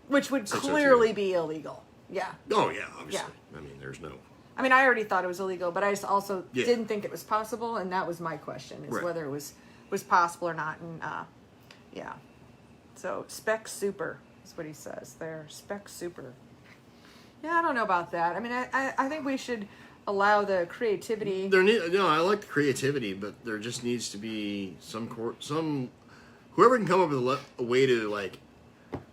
which would clearly be illegal. Yeah. Oh yeah, obviously. Yeah. I mean, there's no. I mean, I already thought it was illegal, but I just also didn't think it was possible, and that was my question: is whether it was possible or not. And yeah. So spec super is what he says there. Spec super. Yeah, I don't know about that. I mean, I think we should allow the creativity. I like the creativity, but there just needs to be some whoever can come up with a way to, like,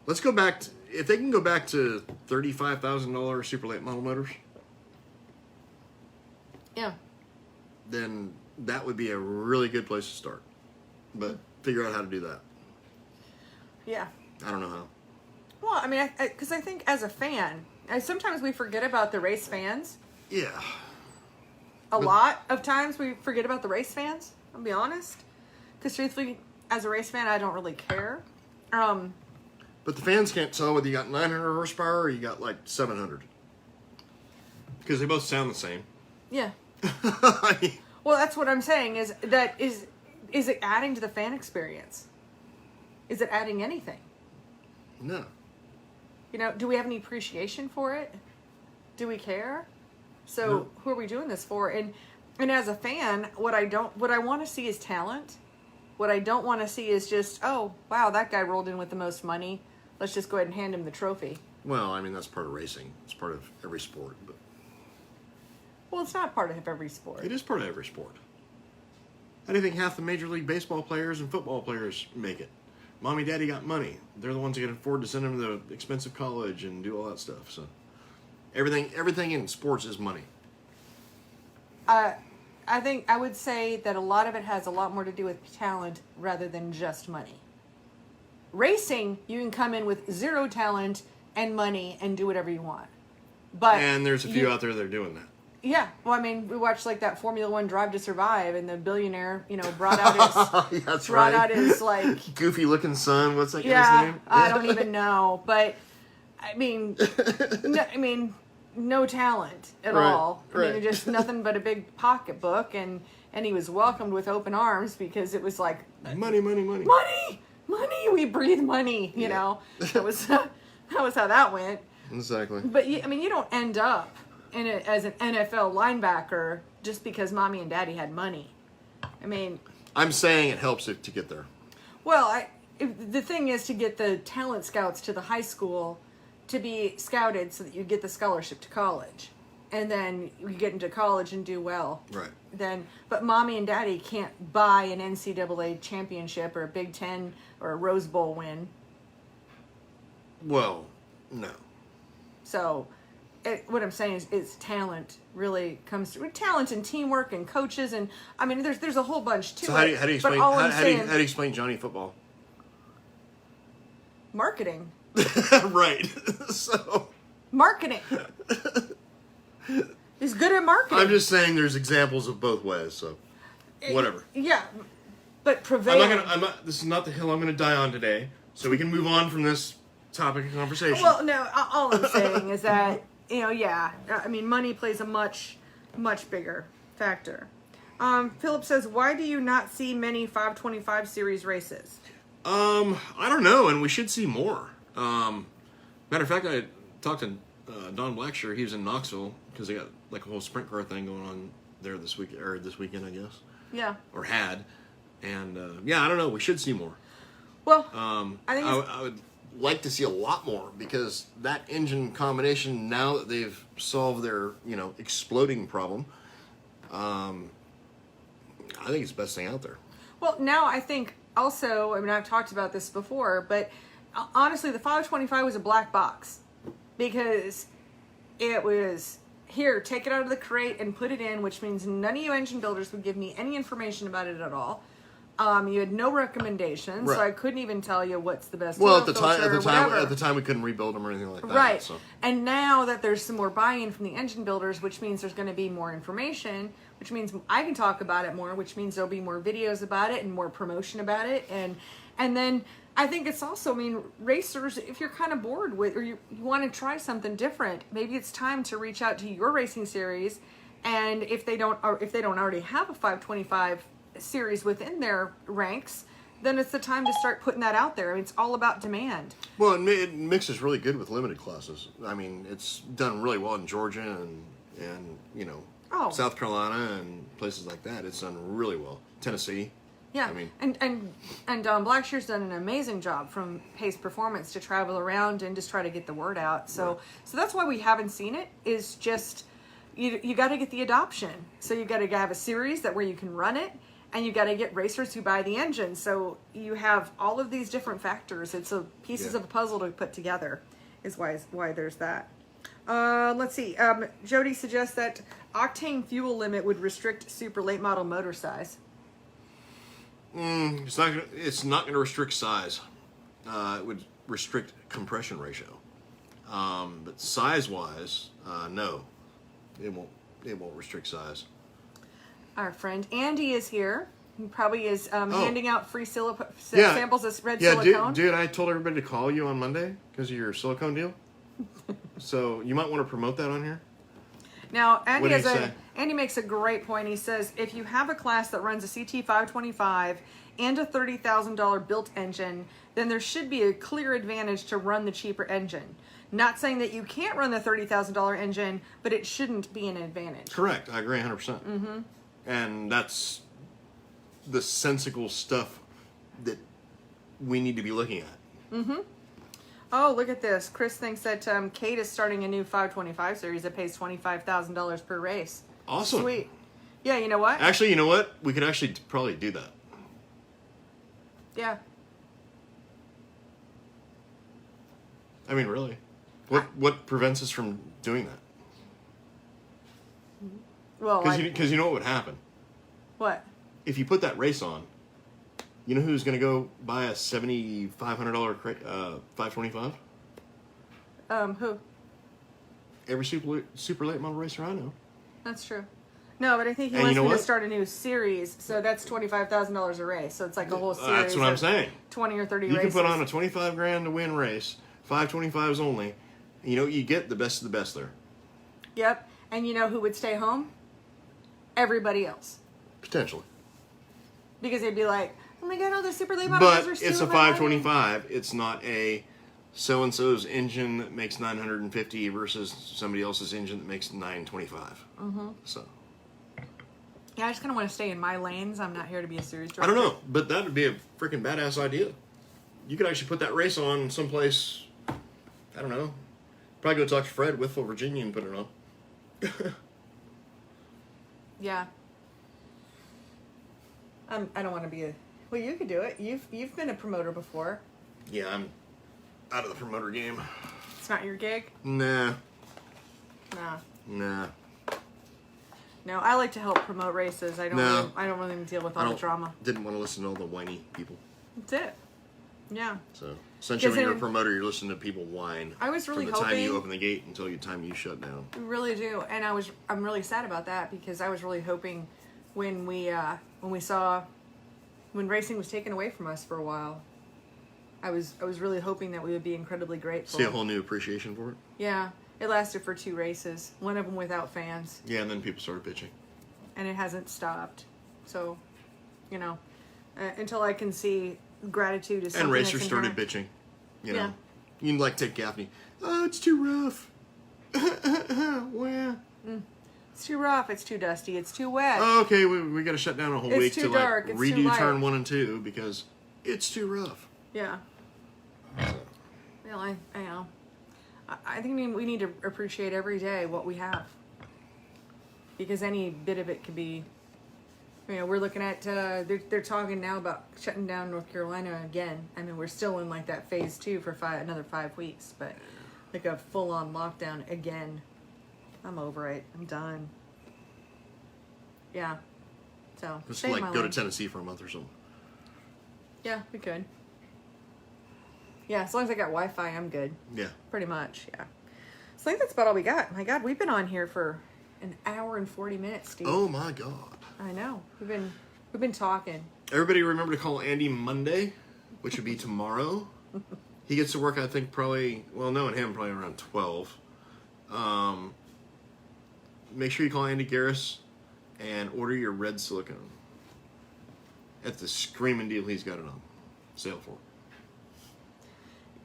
let's go back to, if they can go back to $35,000 super late model motors. Yeah. Then that would be a really good place to start. But figure out how to do that. Yeah. I don't know how. Well, I mean, because I think as a fan, sometimes we forget about the race fans. Yeah. A lot of times we forget about the race fans, I'll be honest. Because truthfully, as a race fan, I don't really care. But the fans can't tell whether you got 900 horsepower or you got like 700. Because they both sound the same. Yeah. Well, that's what I'm saying, is it adding to the fan experience? Is it adding anything? No. You know, do we have any appreciation for it? Do we care? So who are we doing this for? And as a fan, what I want to see is talent. What I don't want to see is just, oh, wow, that guy rolled in with the most money. Let's just go ahead and hand him the trophy. Well, I mean, that's part of racing. It's part of every sport. But well, it's not part of every sport. it is part of every sport. How do you think half the Major League Baseball players and football players make it? Mommy, daddy got money. They're the ones that can afford to send them to the expensive college and do all that stuff. So everything in sports is money. I think I would say that a lot of it has a lot more to do with talent rather than just money. Racing, you can come in with zero talent and money and do whatever you want. And there's a few out there that are doing that. Yeah. Well, I mean, we watched like that Formula One Drive to Survive, and the billionaire, brought out his out his like goofy looking son. What's that guy's name? I don't even know, but I mean, no talent at all. I mean, just nothing but a big pocketbook, and he was welcomed with open arms because it was like money. We breathe money. You know, that was how that went. Exactly. But you don't end up as an NFL linebacker just because mommy and daddy had money. I mean, I'm saying it helps it to get there. Well, the thing is to get the talent scouts to the high school to be scouted so that you get the scholarship to college, and then you get into college and do well. Right. But mommy and daddy can't buy an NCAA championship or a Big Ten or a Rose Bowl win. Well, no. So, what I'm saying is talent really comes through. Talent and teamwork and coaches, and I mean, there's a whole bunch to it. So how do you explain? How do you explain Johnny football? Marketing. Right. So. Marketing. He's good at marketing. I'm just saying there's examples of both ways. So, whatever. Yeah, but prevailing. This is not the hill I'm going to die on today. So we can move on from this topic of conversation. Well, no, all I'm saying is that, yeah, I mean, money plays a much bigger factor. Philip says, why do you not see many 525 series races? I don't know, and we should see more. Matter of fact, I talked to Don Blackshear. He was in Knoxville because they got like a whole sprint car thing going on there this weekend, I guess. Yeah. Or had, and I don't know. We should see more. Well, I think I would like to see a lot more because that engine combination, now that they've solved their exploding problem, I think it's the best thing out there. Well, now I think also, I mean, I've talked about this before, but honestly, the 525 was a black box because it was, here, take it out of the crate and put it in, which means none of you engine builders would give me any information about it at all. You had no recommendations, right. So I couldn't even tell you what's the best. Well, at the time, we couldn't rebuild them or anything like that. Right. So. And now that there's some more buy-in from the engine builders, which means there's going to be more information, which means I can talk about it more, which means there'll be more videos about it and more promotion about it, and then I think it's also, I mean, racers, if you're kind of bored with, or you want to try something different, maybe it's time to reach out to your racing series, and if they don't already have a 525 series within their ranks, then it's the time to start putting that out there. I mean, it's all about demand. Well, it mixes really good with limited classes. I mean, it's done really well in Georgia and South Carolina and places like that. It's done really well. Tennessee. Yeah, I mean, and Blackshear's done an amazing job from Pace Performance to travel around and just try to get the word out. So, right. So that's why we haven't seen it. Is just you got to get the adoption. So you got to have a series where you can run it, and you got to get racers who buy the engine. So you have all of these different factors. It's pieces of a puzzle to put together. Is why there's that. Let's see. Jody suggests that octane fuel limit would restrict super late model motor size. It's not going to restrict size. It would restrict compression ratio. But size-wise, no, it won't restrict size. Our friend Andy is here. He probably is handing out free samples of red silicone. Dude, I told everybody to call you on Monday because of your silicone deal. So you might want to promote that on here. Now, Andy makes a great point. He says, if you have a class that runs a CT525 and a $30,000 built engine, then there should be a clear advantage to run the cheaper engine. Not saying that you can't run the $30,000 engine, but it shouldn't be an advantage. Correct. I agree 100%. Mm-hmm. And that's the sensible stuff that we need to be looking at. Mm-hmm. Oh, look at this. Chris thinks that Kate is starting a new 525 series that pays $25,000 per race. Awesome. Sweet. Yeah, you know what? Actually, you know what? We could actually probably do that. Yeah. I mean, really. What prevents us from doing that? Well, because you know what would happen? What? If you put that race on, you know who's going to go buy a $7,500 525? Who? Every super late model racer I know. That's true. No, but I think he wants me to start a new series, so that's $25,000 a race. So it's like a whole series. That's what I'm saying. 20 or 30 races. You can put on a $25,000 to win race, 525s only. You get the best of the best there. Yep. And you know who would stay home? Everybody else. Potentially. Because they'd be like, oh my God, all the super late models are stealing. But it's a 525. It's not a so-and-so's engine that makes 950 versus somebody else's engine that makes 925. Mm-hmm. So. Yeah, I just kind of want to stay in my lanes. I'm not here to be a series driver. I don't know, but that would be a freaking badass idea. You could actually put that race on someplace, I don't know, probably go talk to Fred, Whitfield, Virginia, and put it on. Yeah. I don't want to be a... Well, you could do it. You've been a promoter before. Yeah, I'm out of the promoter game. It's not your gig? Nah. No, I like to help promote races. I don't really deal with all the drama. Didn't want to listen to all the whiny people. That's it. Yeah. So essentially, when you're a promoter, you're listening to people whine. I was really from the time you open the gate until the time you shut down. We really do, and I'm really sad about that because I was really hoping when racing was taken away from us for a while, I was really hoping that we would be incredibly grateful. See a whole new appreciation for it. Yeah, it lasted for 2 races, one of them without fans. Yeah, and then people started bitching. And it hasn't stopped. So, you know, until I can see gratitude is something and racers that's started inherent. bitching. You know, Yeah. you can like take Gaffney. Oh, it's too rough. Well, It's too rough. It's too dusty. It's too wet. oh, okay, we got to shut down a whole It's week too to dark, like it's too redo light. turn 1 and 2 because it's too rough. Yeah. Well, I know. I think we need to appreciate every day what we have, because any bit of it could be. You know, we're looking at they're talking now about shutting down North Carolina again. I mean, we're still in like that phase 2 for another 5 weeks, but like a full-on lockdown again. I'm over it. I'm done. Yeah. So Just stay in like my go lane. to Tennessee for a month or something. Yeah, we could. Yeah, as long as I got Wi-Fi, I'm good. Yeah. Pretty much, yeah. So I think that's about all we got. My God, we've been on here for an hour and 40 minutes, Steve. Oh my God. I know. We've been talking. Everybody remember to call Andy Monday, which would be tomorrow. He gets to work, I think, probably, well, knowing him, probably around 12. Make sure you call Andy Garris and order your red silicone. At the screaming deal he's got it on sale for.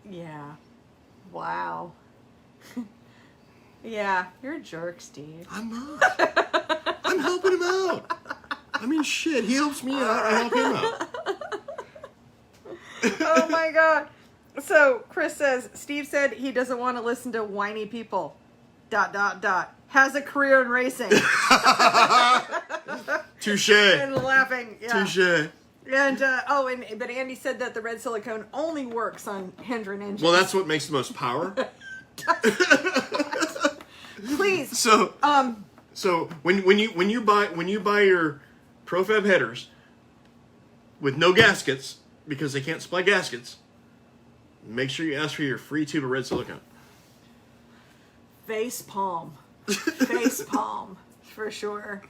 Yeah. Wow. Yeah, you're a jerk, Steve. I'm not. I'm helping him out. I mean, shit, he helps me out, I help him out. Oh my God. So Chris says, Steve said he doesn't want to listen to whiny people. ... Has a career in racing. Touche. And laughing. Yeah. Touche. And but Andy said that the red silicone only works on Hendron engines. Well, that's what makes the most power. Please. So when you buy your Profab headers with no gaskets because they can't supply gaskets, make sure you ask for your free tube of red silicone. Face palm. Face palm. For sure.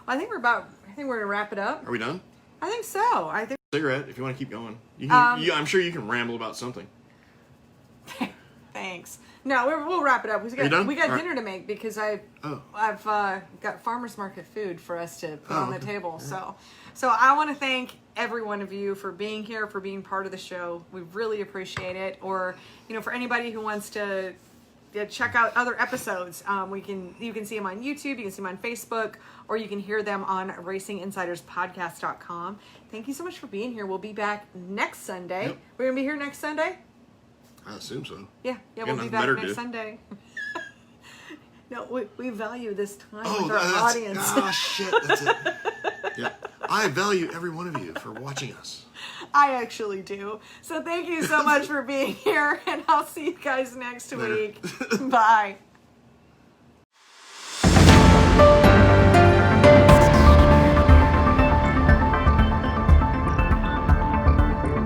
Well, I think we're gonna wrap it up. Are we done? I think so. I think Cigarette, if you want to keep going. I'm sure you can ramble about something. Thanks. No, we'll wrap it up. you done? We got All dinner right. to make because I've got farmers market food for us to put on the okay. table. So I want to thank every one of you for being here, for being part of the show. We really appreciate it. Or for anybody who wants to check out other episodes, you can see them on YouTube, you can see them on Facebook, or you can hear them on RacingInsidersPodcast.com. Thank you so much for being here. We'll be back next Sunday. Yep. We're gonna be here next Sunday. I assume so. Yeah, we'll nothing be back better next to do. Sunday. No, we value this time Oh, with our audience. Ah, shit, that's it. Yeah. I value every one of you for watching us. I actually do. So thank you so much for being here, and I'll see you guys next Later. week. Bye.